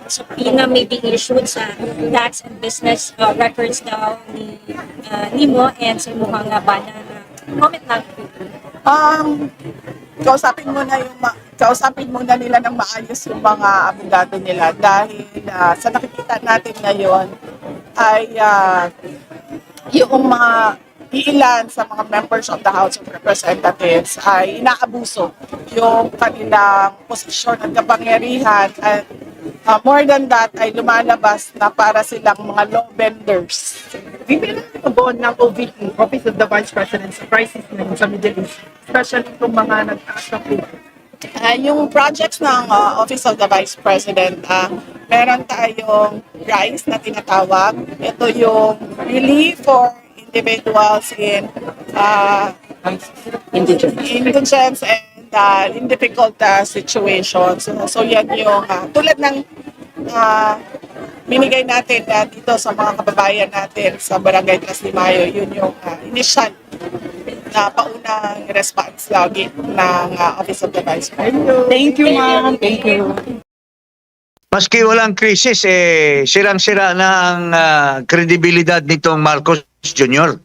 subpoena may be issued sa tax and business records daw ni Nimo and sa imuhang bana. Comment lang. Kausapin muna nila ng maayos yung mga abogado nila dahil sa nakikita natin ngayon ay yung mga ilan sa mga members of the House of Representatives ay inaabuso yung kanilang posisyon at kapangyarihan at more than that ay lumalabas na para silang mga law benders. VP, ano po ng OVP, Office of the Vice President, sa crisis ngayon sa Middle East, especially itong mga nagtaas na po? Yung projects ng Office of the Vice President, meron tayong RISE na tinatawag. Ito yung Relief for Individuals in Indigence and in difficult situations. So yan yung tulad ng binigay natin dito sa mga kababayan natin sa Barangay Traslimayo, yun yung initial na paunang response lagi ng Office of the Vice President. Thank you, ma'am. Thank you. Maski walang krisis, sirang-sira na ang kredibilidad nitong Marcos Jr.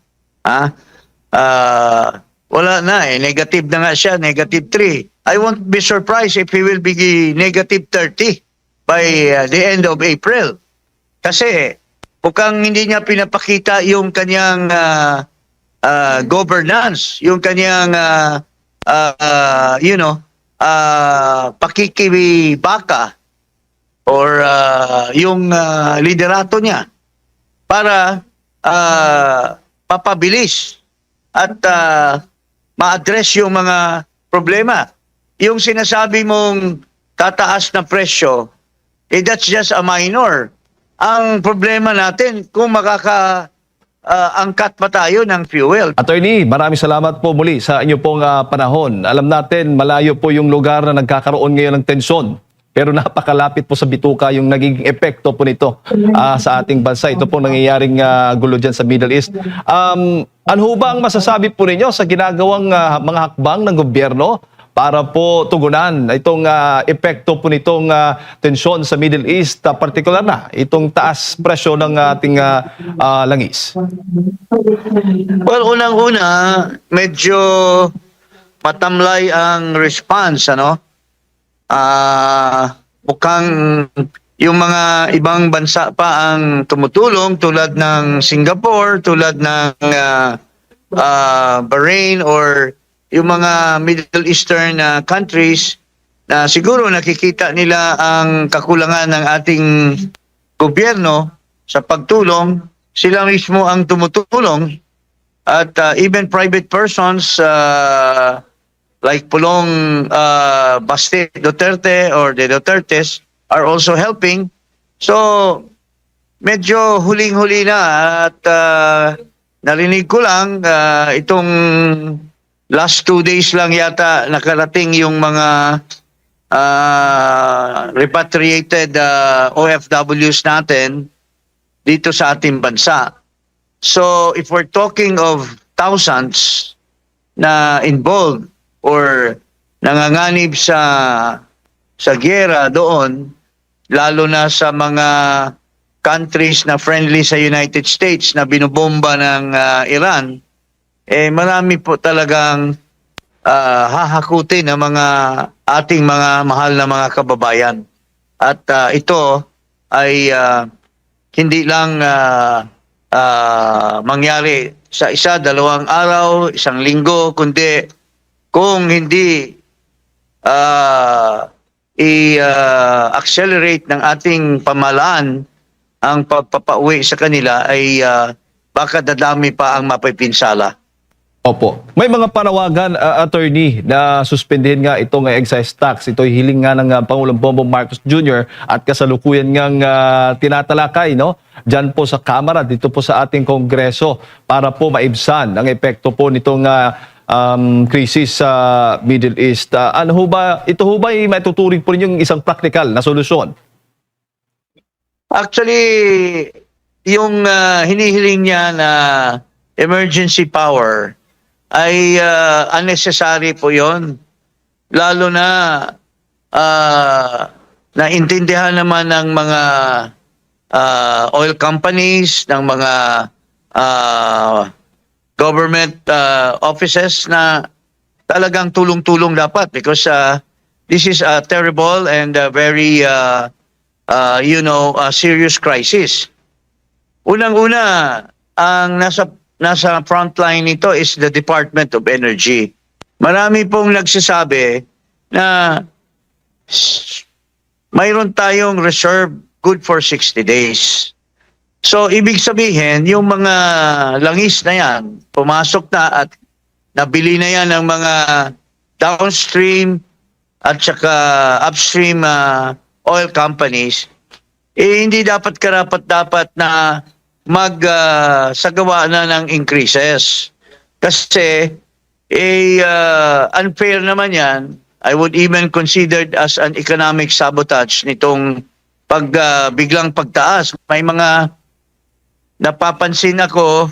Wala na negative na nga siya, negative 3. I won't be surprised if he will be negative 30 by the end of April. Kasi mukhang hindi niya pinapakita yung kanyang governance, yung kanyang pakikibaka or yung liderato niya para papabilis at ma-address yung mga problema. Yung sinasabi mong tataas na presyo, that's just a minor. Ang problema natin kung angkat pa tayo ng fuel. Attorney, maraming salamat po muli sa inyo pong panahon. Alam natin, malayo po yung lugar na nagkakaroon ngayon ng tensyon. Pero napakalapit po sa bituka yung nagiging epekto po nito sa ating bansa. Ito po nangyayaring gulo dyan sa Middle East. Ano ba ang masasabi po ninyo sa ginagawang mga hakbang ng gobyerno para po tugunan itong epekto po nitong tensyon sa Middle East, particular na itong taas presyo ng ating langis? Well, unang-una, medyo matamlay ang response, ano? Mukhang yung mga ibang bansa pa ang tumutulong tulad ng Singapore, tulad ng Bahrain, or yung mga Middle Eastern countries na siguro nakikita nila ang kakulangan ng ating gobyerno sa pagtulong. Sila mismo ang tumutulong, at even private persons like Pulong Baste Duterte or the Dutertes are also helping. So, medyo huling-huli na, at narinig ko lang itong last 2 days lang yata nakarating yung mga repatriated OFWs natin dito sa ating bansa. So, if we're talking of thousands na involved or nanganganib sa giyera doon, lalo na sa mga countries na friendly sa United States na binubomba ng Iran, marami po talagang hahakutin ng mga ating mga mahal na mga kababayan. At ito ay hindi lang mangyari sa 1, 2 araw, 1 linggo, kundi kung hindi i-accelerate ng ating pamahalaan ang pagpapauwi sa kanila, ay baka dadami pa ang mapipinsala. Opo. May mga panawagan, attorney, na suspendihin nga itong excise tax. Ito'y hiling nga ng Pangulong Bongbong Marcos Jr. at kasalukuyan ngang tinatalakay, no? Diyan po sa Kamara, dito po sa ating Kongreso, para po maibsan ang epekto po nitong krisis sa Middle East. Ano ho ba, ito ho ba ay matuturing po rin yung isang practical na solusyon? Actually, yung hinihiling niya na emergency power ay unnecessary po yon. Lalo na naintindihan naman ng mga oil companies, ng mga government offices na talagang tulong-tulong dapat, because this is a terrible and very serious crisis. Unang-una, ang nasa frontline nito is the Department of Energy. Marami pong nagsasabi na mayroon tayong reserve good for 60 days. So, ibig sabihin, yung mga langis na yan, pumasok na at nabili na yan ng mga downstream at saka upstream oil companies, hindi dapat karapat-dapat na magsagawa na ng increases. Kasi, unfair naman yan. I would even consider it as an economic sabotage nitong biglang pagtaas. May mga napapansin ako,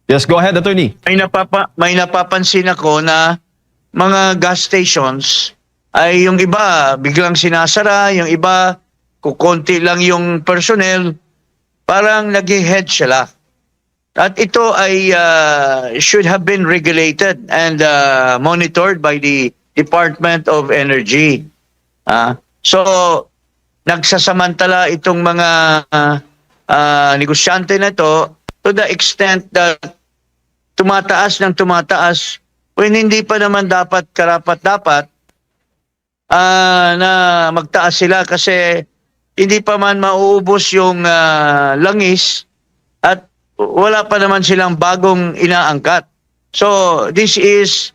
Yes, go ahead, attorney. May napapansin ako na mga gas stations ay yung iba biglang sinasara, yung iba kukonti lang yung personnel, parang nag-hedge sila. At ito ay should have been regulated and monitored by the Department of Energy. So, nagsasamantala itong mga negosyante na ito to the extent that tumataas ng tumataas when hindi pa naman dapat karapat-dapat na magtaas sila, kasi hindi pa man mauubos yung langis at wala pa naman silang bagong inaangkat. So, this is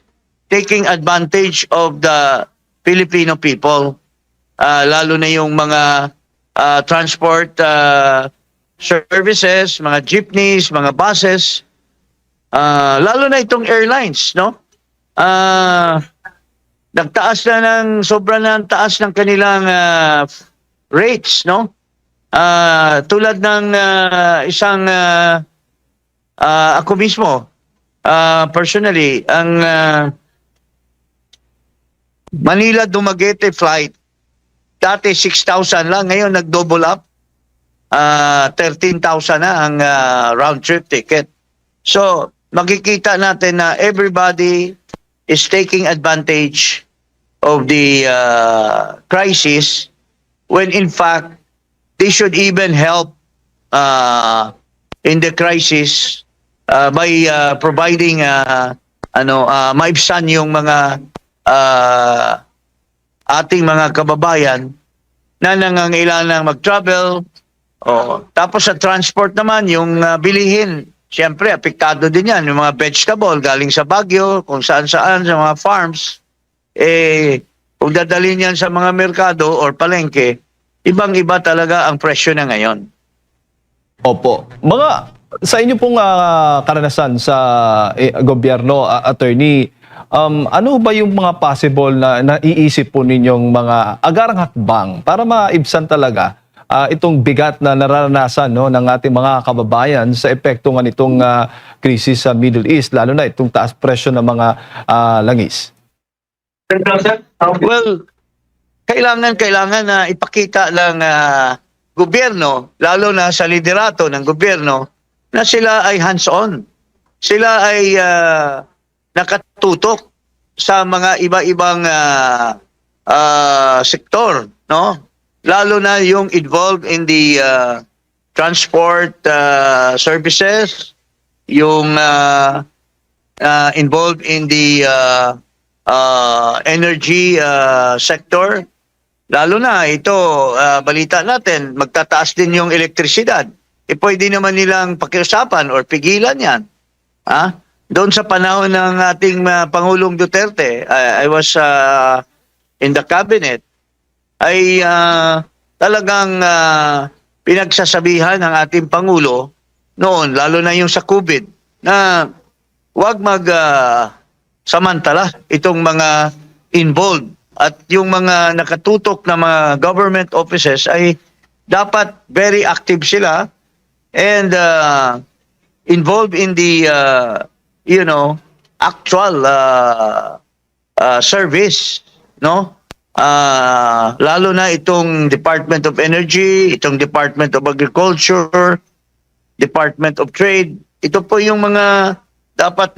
taking advantage of the Filipino people. lalo na yung mga transport services, mga jeepneys, mga buses, lalo na itong airlines, no? Nagtaas na sobra na ang taas ng kanilang rates, no? Tulad ng isang ako mismo, personally, ang Manila Dumaguete flight, dati 6,000 lang, ngayon nag-double up, 13,000 na ang round trip ticket. So, makikita natin na everybody is taking advantage of the crisis when in fact they should even help in the crisis by providing maibsan yung mga ating mga kababayan na nangangailangan mag-travel. Tapos sa transport naman, yung bilihin, siyempre apektado din yan. Yung mga vegetable galing sa Baguio, kung saan-saan, sa mga farms, kung dadalhin yan sa mga merkado or palengke, ibang-iba talaga ang presyo na ngayon. Opo. Sa inyo pong karanasan sa gobyerno, attorney, ano ba yung mga possible na naiisip po ninyong mga agarang hakbang para maibsan talaga itong bigat na nararanasan ng ating mga kababayan sa epekto nga nitong krisis sa Middle East, lalo na itong taas presyo ng mga langis? Well, kailangan na ipakita ng gobyerno, lalo na sa liderato ng gobyerno, na sila ay hands-on. Sila ay nakatutok sa mga iba-ibang sektor, no? Lalo na yung involved in the transport services, yung involved in the energy sector. Lalo na ito, balita natin, magtataas din yung elektrisidad. Pwede naman nilang pakiusapan or pigilan yan. Doon sa panahon ng ating Pangulong Duterte, I was in the cabinet, ay talagang pinagsasabihan ng ating Pangulo noon, lalo na yung sa COVID, na huwag samantala itong mga involved at yung mga nakatutok na mga government offices ay dapat very active sila and involved in the actual service, no? Lalo na itong Department of Energy, itong Department of Agriculture, Department of Trade. Ito po yung mga dapat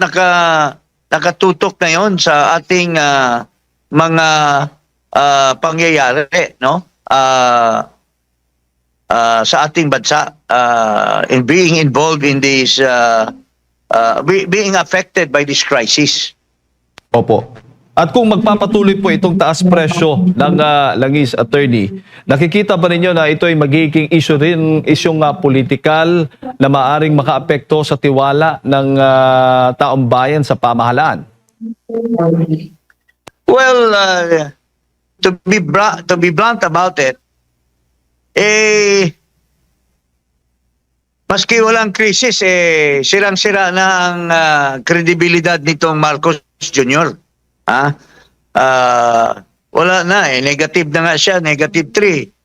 nakatutok na yon sa ating mga pangyayari, no? Sa ating bansa, in being involved in this being affected by this crisis. Opo. At kung magpapatuloy po itong taas presyo ng langis, attorney, nakikita ba ninyo na ito ay magiging isyong politikal na maaring makaapekto sa tiwala ng taong bayan sa pamahalaan? Well, to be blunt about it, maski walang krisis, sirang-sira na ang kredibilidad nitong Marcos Jr. Wala na negative na nga siya, -3.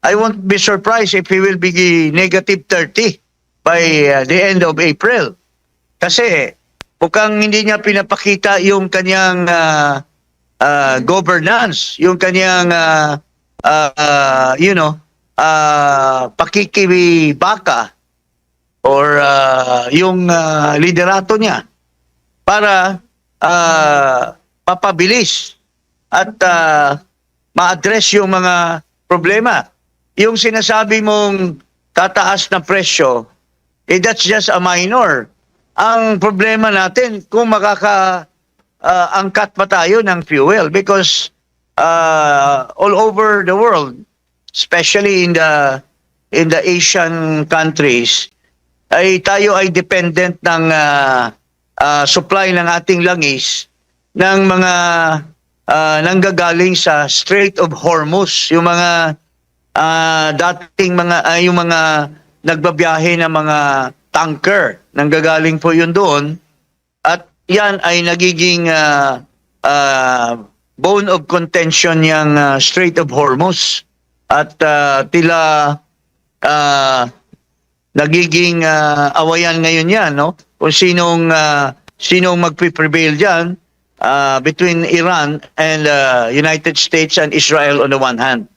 I won't be surprised if he will be -30 by the end of April. Kasi mukhang hindi niya pinapakita yung kanyang governance, yung kanyang pakikibaka or yung liderato niya para mapabilis at ma-address yung mga problema. Yung sinasabi mong tataas na presyo, that's just a minor. Ang problema natin kung angkat pa tayo ng fuel because all over the world, especially in the Asian countries, tayo ay dependent ng supply ng ating langis ng mga nanggagaling sa Strait of Hormuz, yung mga dating yung mga nagbabiyahe na mga tanker, nanggagaling po yun doon, at yan ay nagiging bone of contention yung Strait of Hormuz, at tila nagiging awayan ngayon yan, no? Kung sinong magpe-prevail dyan between Iran and United States and Israel on the one hand.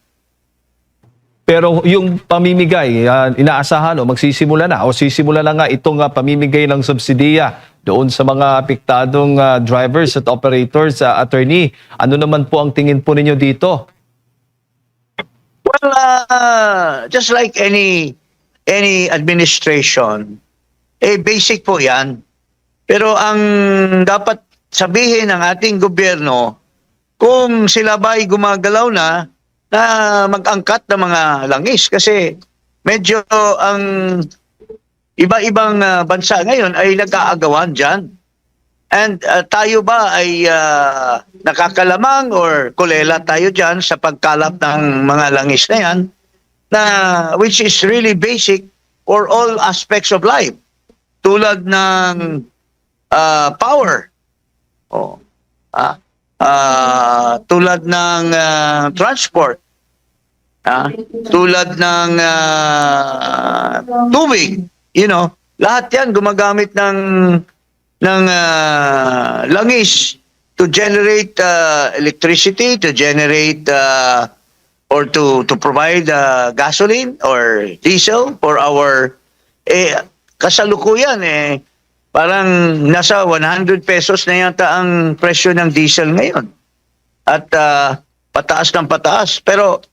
Pero yung pamimigay, inaasahan magsisimula na o sisimula na nga itong pamimigay ng subsidiya doon sa mga apektadong drivers at operators, attorney. Ano naman po ang tingin po ninyo dito? Well, just like any administration, basic po yan. Pero ang dapat sabihin ng ating gobyerno, kung sila ba ay gumagalaw na mag-angkat ng mga langis. Kasi medyo ang iba-ibang bansa ngayon ay nag-aagawan dyan. And tayo ba ay nakakalamang or kulela tayo dyan sa pagkalap ng mga langis na yan, which is really basic for all aspects of life. Tulad ng power. Tulad ng transport. Tulad ng tubig. Lahat yan gumagamit ng langis to generate electricity, to generate or to provide gasoline or diesel for our kasalukuyan parang nasa 100 pesos na yata ang presyo ng diesel ngayon. At pataas ng pataas. Pero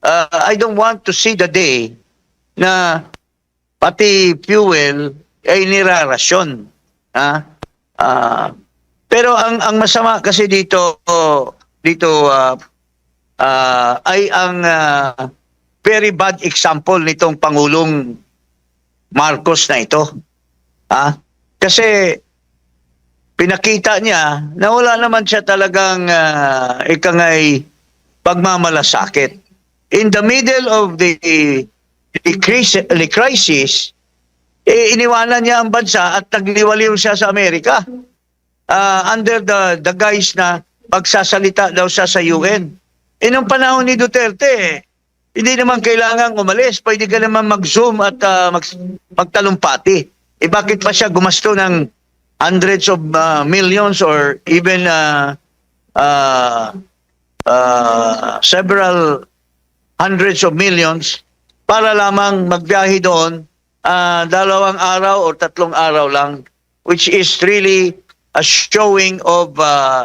I don't want to see the day na pati fuel ay nirarasyon. Pero ang masama kasi dito ay ang very bad example nitong Pangulong Marcos na ito. Kasi pinakita niya na wala naman siya talagang ikangay pagmamalasakit. In the middle of the crisis, iniwanan niya ang bansa at nagliwaliw siya sa Amerika under the guise na magsasalita daw siya sa UN. Nung panahon ni Duterte, hindi naman kailangang umalis. Pwede ka naman mag-zoom at magtalumpati. Bakit pa siya gumasto ng hundreds of millions or even several hundreds of millions para lamang magbiyahe doon 2 araw o 3 araw lang, which is really a showing of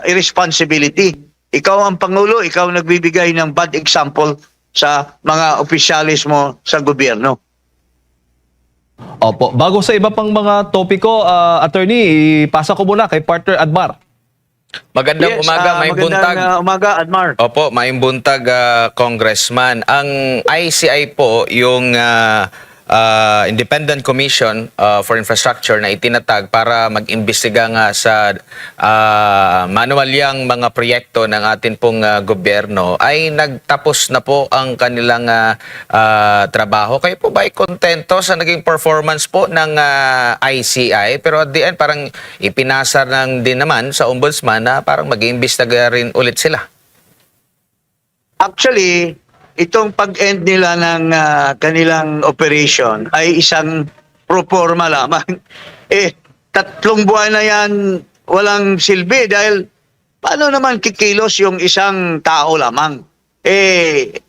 irresponsibility. Ikaw ang Pangulo, ikaw nagbibigay ng bad example sa mga opisyalis mo sa gobyerno. Opo. Bago sa iba pang mga topiko, attorney, ipasa ko muna kay partner Admar. Magandang umaga, may buntag. Magandang umaga, Admar. Opo, may buntag, Congressman. Ang ICI po, yung Independent Commission for Infrastructure na itinatag para mag-imbestiga nga sa manuwalyang mga proyekto ng atin pong gobyerno, ay nagtapos na po ang kanilang trabaho. Kayo po ba ay kontento sa naging performance po ng ICI? Pero at the end, parang ipinasa lang din naman sa ombudsman na parang mag-iimbestiga rin ulit sila. Actually, itong pag-end nila ng kanilang operation ay isang proforma lamang. 3 buwan na yan walang silbi dahil paano naman kikilos yung isang tao lamang?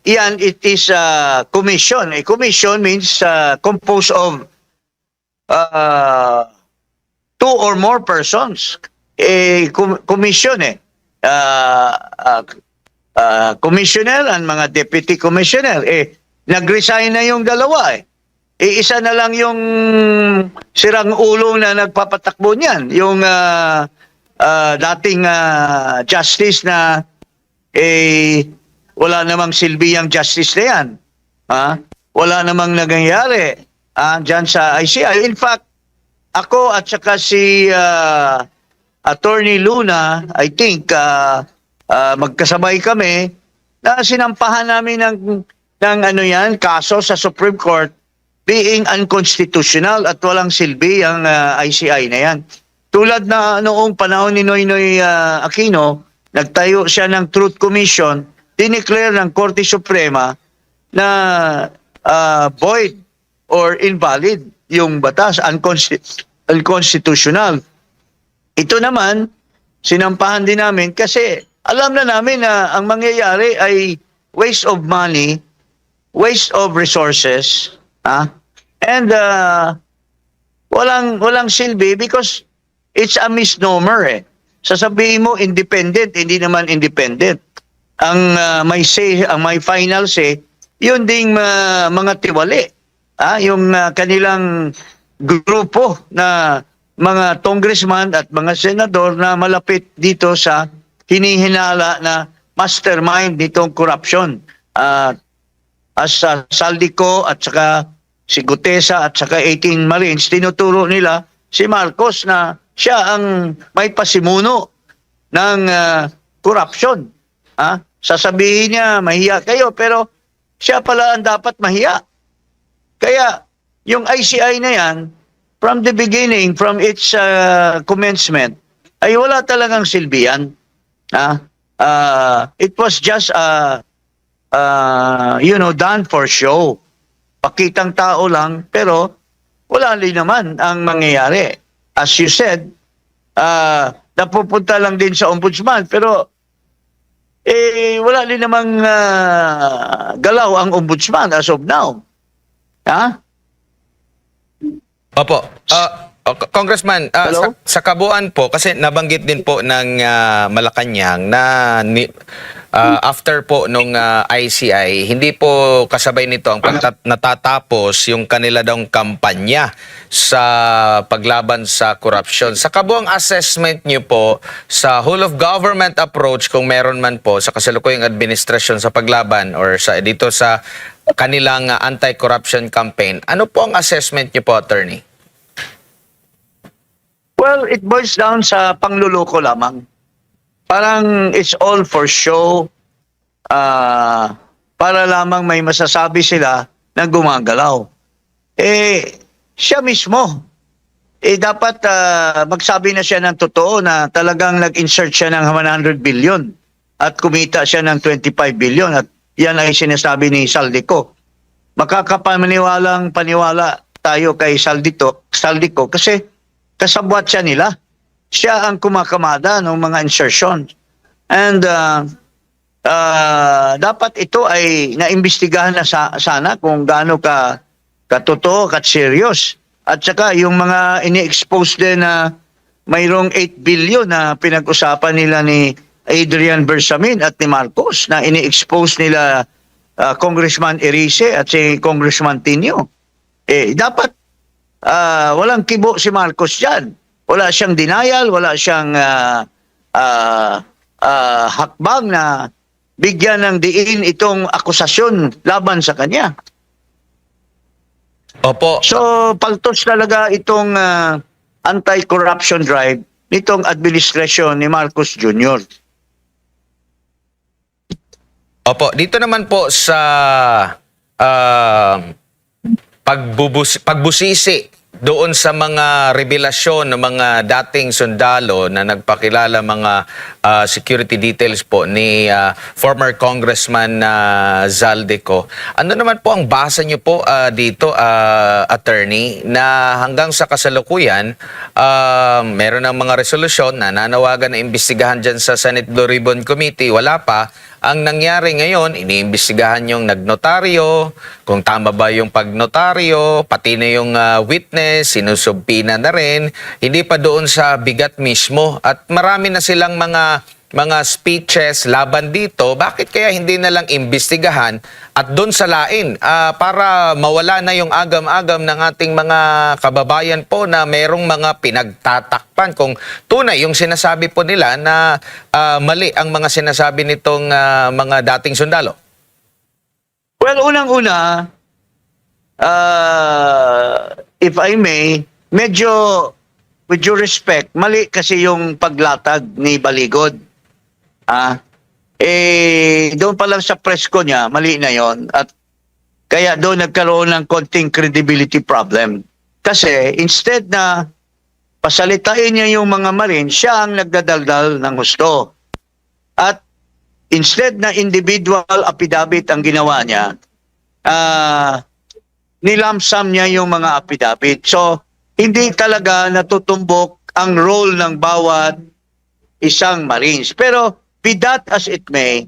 Yan, it is a commission. A commission means composed of 2 or more persons. Commission commissioner and mga deputy commissioner. Nag-resign na yung dalawa. Isa na lang yung sirang ulo na nagpapatakbo niyan. Yung dating justice na wala namang silbiyang justice na yan. Wala namang nangyayari dyan sa ICI. In fact, ako at saka si Attorney Luna, I think, magkasabay kami na sinampahan namin ng ano yan, kaso sa Supreme Court being unconstitutional at walang silbi ang ICI na yan. Tulad na noong panahon ni Noynoy Aquino, nagtayo siya ng Truth Commission, dineclare ng Korte Suprema na void or invalid yung batas, unconstitutional. Ito naman, sinampahan din namin kasi alam na namin na ang mangyayari ay waste of money, waste of resources, and walang silbi because it's a misnomer eh. Sasabihin mo independent, hindi naman independent. Ang may say, ang may final say, yun ding mga tiwali. Yung kanilang grupo na mga congressman at mga senador na malapit dito sa hinihinala na mastermind nitong corruption. As Saldico at saka si Gutesa at saka 18 Marines, tinuturo nila si Marcos na siya ang may pasimuno ng corruption. Sasabihin niya, mahiya kayo, pero siya pala ang dapat mahiya. Kaya yung ICI na yan, from the beginning, from its commencement, ay wala talagang silbihan. It was just done for show. Pakitang tao lang, pero wala rin naman ang mangyayari. As you said, napupunta lang din sa ombudsman, pero wala rin namang galaw ang ombudsman as of now. Opo. Congressman, sa kabuuan po, kasi nabanggit din po ng Malacanang na after po nung ICI, hindi po kasabay nito ang natatapos yung kanila daw kampanya sa paglaban sa korupsyon. Sa kabuang assessment niyo po sa whole of government approach, kung meron man po sa kasalukuyang administrasyon sa paglaban or dito sa kanilang anti-corruption campaign, ano po ang assessment niyo po, Attorney? Well, it boils down sa pangluloko lamang. Parang it's all for show, para lamang may masasabi sila na gumagalaw. Siya mismo, dapat magsabi na siya ng totoo na talagang nag-insert siya ng 100 billion at kumita siya ng 25 billion at yan ay sinasabi ni Saldico. Makakapaniwalang paniwala tayo kay Saldico kasi kasabwat siya nila. Siya ang kumakamada ng mga insertion. And dapat ito ay naimbestigahan na sana kung gaano katotoo, serious. At saka yung mga ini-expose din na mayroong 8 billion na pinag-usapan nila ni Adrian Bersamin at ni Marcos na ini-expose nila Congressman Erice at si Congressman Tinio. Dapat walang kibo si Marcos dyan. Wala siyang denial, wala siyang hakbang na bigyan ng diin itong akusasyon laban sa kanya. Opo. So, paltos talaga itong anti-corruption drive nitong administrasyon ni Marcos Jr. Opo, dito naman po sa pagbusisi doon sa mga revelasyon ng mga dating sundalo na nagpakilala mga security details po ni former Congressman Zaldico. Ano naman po ang basa niyo po dito, Attorney, na hanggang sa kasalukuyan meron ng mga resolusyon na nanawagan na imbestigahan dyan sa Senate Blue Ribbon Committee. Wala pa. Ang nangyari ngayon, iniimbestigahan yung nagnotaryo, kung tama ba yung pagnotaryo, pati na yung witness, sinusubpina na rin, hindi pa doon sa bigat mismo. At marami na silang mga speeches laban dito. Bakit kaya hindi na lang imbestigahan at doon salain para mawala na yung agam-agam ng ating mga kababayan po na merong mga pinagtatakpan kung tunay yung sinasabi po nila na mali ang mga sinasabi nitong mga dating sundalo? Well, unang-una, if I may, medyo with due respect, mali kasi yung paglatag ni Baligod. doon pa lang sa presko niya, mali na yon. At kaya doon nagkaroon ng konting credibility problem. Kasi instead na pasalitain niya yung mga Marines, siya ang nagdadaldal ng husto. At instead na individual affidavit ang ginawa niya, nilamsam niya yung mga affidavit. So, hindi talaga natutumbok ang role ng bawat isang Marines. Pero, be that as it may,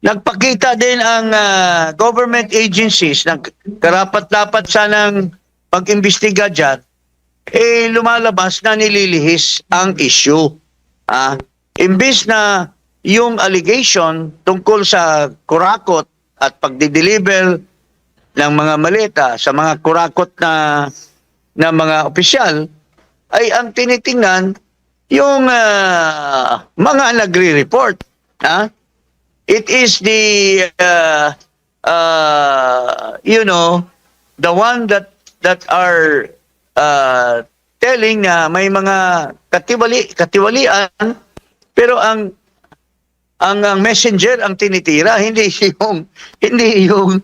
nagpakita din ang government agencies na karapat-dapat sanang pag-imbestiga dyan, lumalabas na nililihis ang issue. Imbis na yung allegation tungkol sa kurakot at pagdi-deliver ng mga maleta sa mga kurakot na mga opisyal, ay ang tinitingnan yung mga nagre-report. It is the the one that are telling na may mga katiwalian, pero ang messenger ang tinitira, hindi yung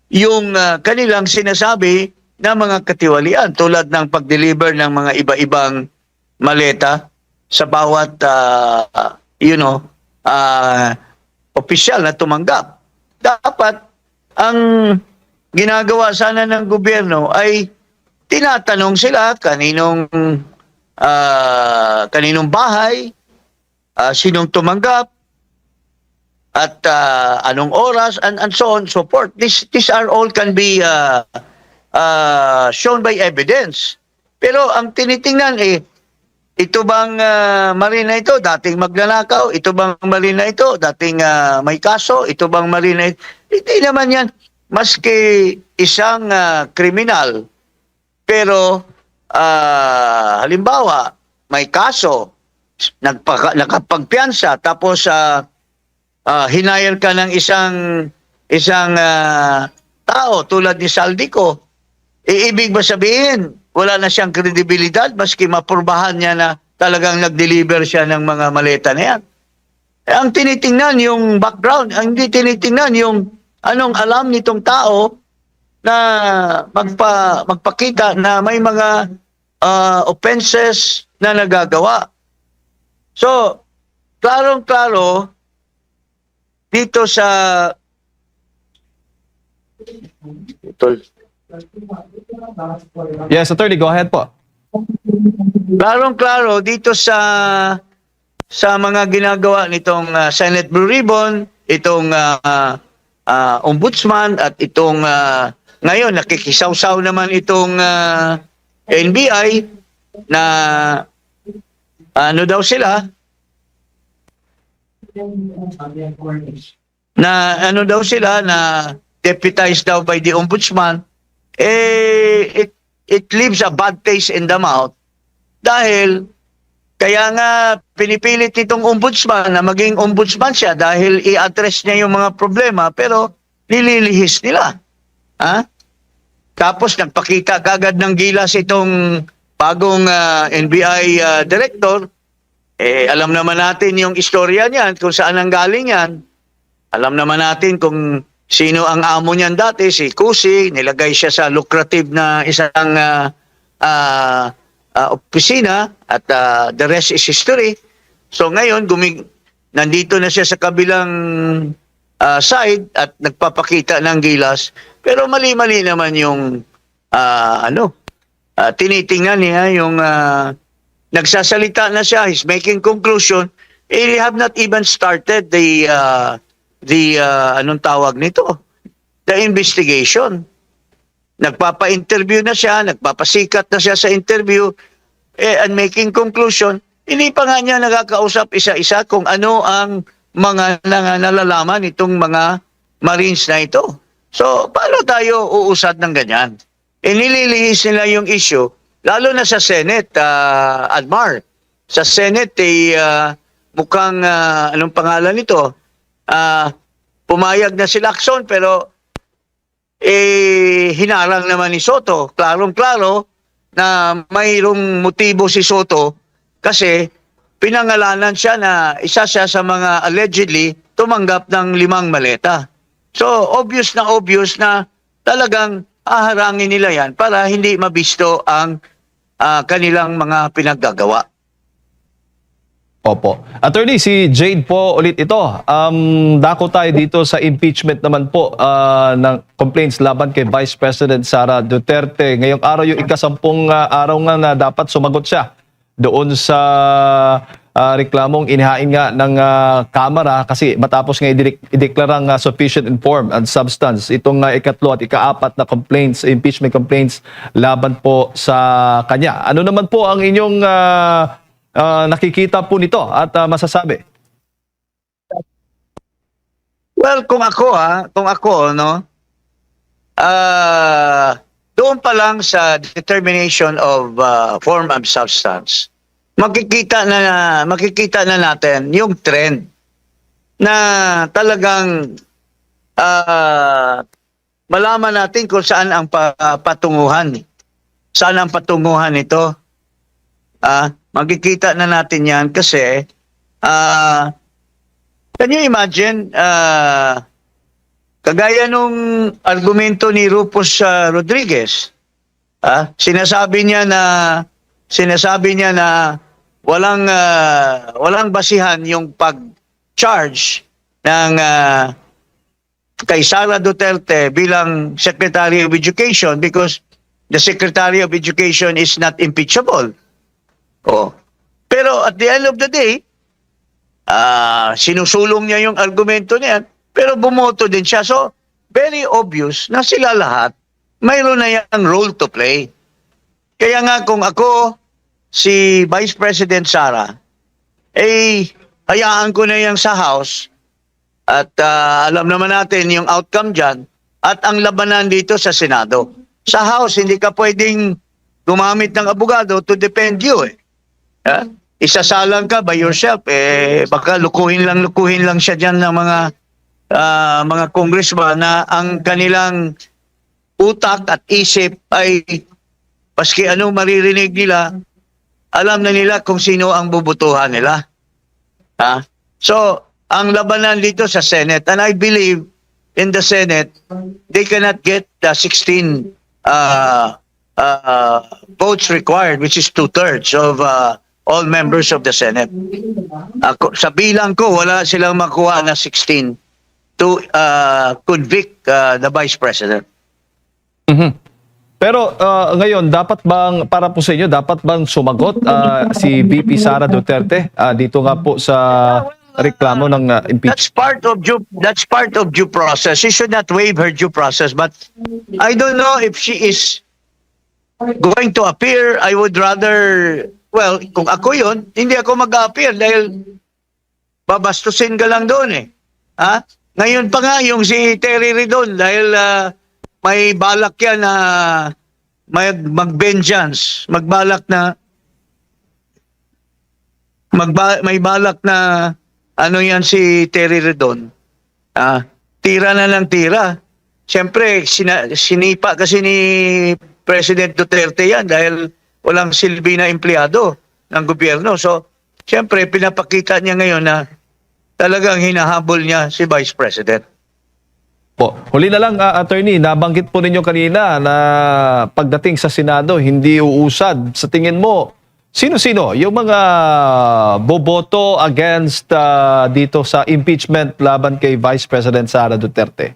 yung kanilang sinasabi na mga katiwalian tulad ng pag-deliver ng mga iba-ibang maleta sa bawat opisyal na tumanggap. Dapat ang ginagawa sana ng gobyerno ay tinatanong sila kaninong bahay, sinong tumanggap, at anong oras, and so on, so forth. These are all can be shown by evidence. Pero ang tinitingnan ito bang marina ito dating magnanakaw? Ito bang marina ito dating may kaso? Ito bang marina ito? Hindi naman yan. Maski isang kriminal, pero halimbawa may kaso, nakapagpiyansa, tapos hinire ka ng isang tao tulad ni Saldico, ibig ba sabihin wala na siyang kredibilidad maski mapurbahan niya na talagang nag-deliver siya ng mga maleta na yan? Ang tinitingnan yung background, ang hindi tinitingnan yung anong alam nitong tao na magpakita na may mga offenses na nagagawa. So, klarong-klaro dito sa Yes, attorney, go ahead po. Klarong-klaro dito sa mga ginagawa nitong Senate Blue Ribbon, itong ombudsman, at itong ngayon nakikisawsaw naman itong NBI na ano daw sila na deputized daw by the ombudsman. It leaves a bad taste in the mouth dahil kaya nga pinipilit nitong ombudsman na maging ombudsman siya dahil i-address niya yung mga problema, pero nililihis nila. Tapos nagpakita kagad ng gilas itong bagong NBI director. Alam naman natin yung istorya niyan, kung saan ang galing yan. Alam naman natin kung sino ang amo niyan dati, si Kusi. Nilagay siya sa lucrative na isang opisina, at the rest is history. So ngayon, nandito na siya sa kabilang side at nagpapakita ng gilas. Pero mali-mali naman yung tinitingnan niya, yung nagsasalita na siya, he's making conclusion. They have not even started the anong tawag nito? The investigation. Nagpapa-interview na siya, nagpapasikat na siya sa interview, and making conclusion. Hindi pa nga niya nakakausap isa-isa kung ano ang mga nalalaman itong mga Marines na ito. So, paano tayo uusad ng ganyan? Nililihis nila yung issue, lalo na sa Senate, Admar. Sa Senate, mukhang, anong pangalan nito? Pumayag na si Lacson, pero hinarang naman ni Soto. Klarong-klaro na mayroong motibo si Soto kasi pinangalanan siya na isa siya sa mga allegedly tumanggap ng 5 maleta. So, obvious na talagang haharangin nila yan para hindi mabisto ang kanilang mga pinaggagawa. Opo. Attorney, si Jade po ulit ito. Dako tayo dito sa impeachment naman po ng complaints laban kay Vice President Sara Duterte. Ngayong araw yung ika-10 araw nga na dapat sumagot siya doon sa reklamong inihain nga ng Kamara kasi matapos nga ideklarang sufficient in form and substance itong ikatlo at ika-4 na complaints, impeachment complaints laban po sa kanya. Ano naman po ang inyong nakikita po nito at masasabi? Well, kung ako, no, doon pa lang sa determination of form and substance, makikita na natin yung trend na talagang malaman natin kung saan ang patunguhan. Saan ang patunguhan nito? Makikita na natin yan kasi can you imagine kagaya nung argumento ni Rufus Rodriguez, sinasabi niya na walang basihan yung pag-charge ng kay Sara Duterte bilang Secretary of Education because the Secretary of Education is not impeachable. Pero at the end of the day, sinusulong niya yung argumento niya, pero bumoto din siya. So, very obvious na sila lahat, mayroon na yung role to play. Kaya nga kung ako, si Vice President Sara, hayaan ko na yan sa House at alam naman natin yung outcome dyan at ang labanan dito sa Senado. Sa House, hindi ka pwedeng gumamit ng abogado to defend you. Isasalang ka by yourself, baka lukuhin lang siya dyan ng mga congressman na ang kanilang utak at isip ay paski anong maririnig nila, alam na nila kung sino ang bubutuhan nila. So, ang labanan dito sa Senate, and I believe in the Senate, they cannot get the 16 votes required, which is 2/3 of all members of the Senate. Sa bilang ko, wala silang makuha na 16 to convict the Vice President. Pero ngayon, dapat bang, para po sa inyo, dapat bang sumagot si VP Sara Duterte dito nga po sa reklamo ng impeachment? That's part of due process. She should not waive her due process. But I don't know if she is going to appear. I would rather, well, kung ako yun, hindi ako mag-appear dahil babastusin ka lang doon Ngayon pa nga yung si Terry Ridon dahil may balak yan na mag-vengeance, may balak na ano yan si Terry Ridon. Tira na ng tira. Siyempre, sinipa kasi ni President Duterte yan dahil walang silbi na empleyado ng gobyerno. So, siyempre, pinapakita niya ngayon na talagang hinahabol niya si Vice President. Huli na lang, attorney, nabanggit po ninyo kanina na pagdating sa Senado, hindi uusad. Sa tingin mo, sino-sino yung mga boboto against dito sa impeachment laban kay Vice President Sara Duterte?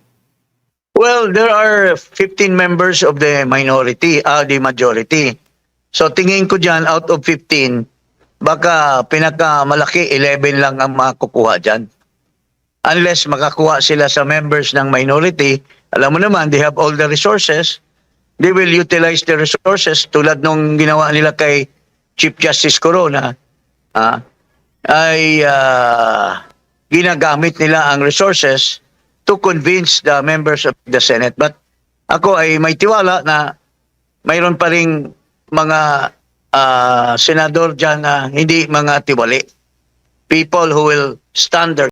Well, there are 15 members of the the majority. So tingin ko dyan, out of 15, baka pinakamalaki 11 lang ang makukuha dyan. Unless makakuha sila sa members ng minority, alam mo naman, they have all the resources. They will utilize the resources tulad nung ginawa nila kay Chief Justice Corona. Ginagamit nila ang resources to convince the members of the Senate. But ako ay may tiwala na mayroon pa ring mga senador dyan na hindi mga tiwali. People who will stand their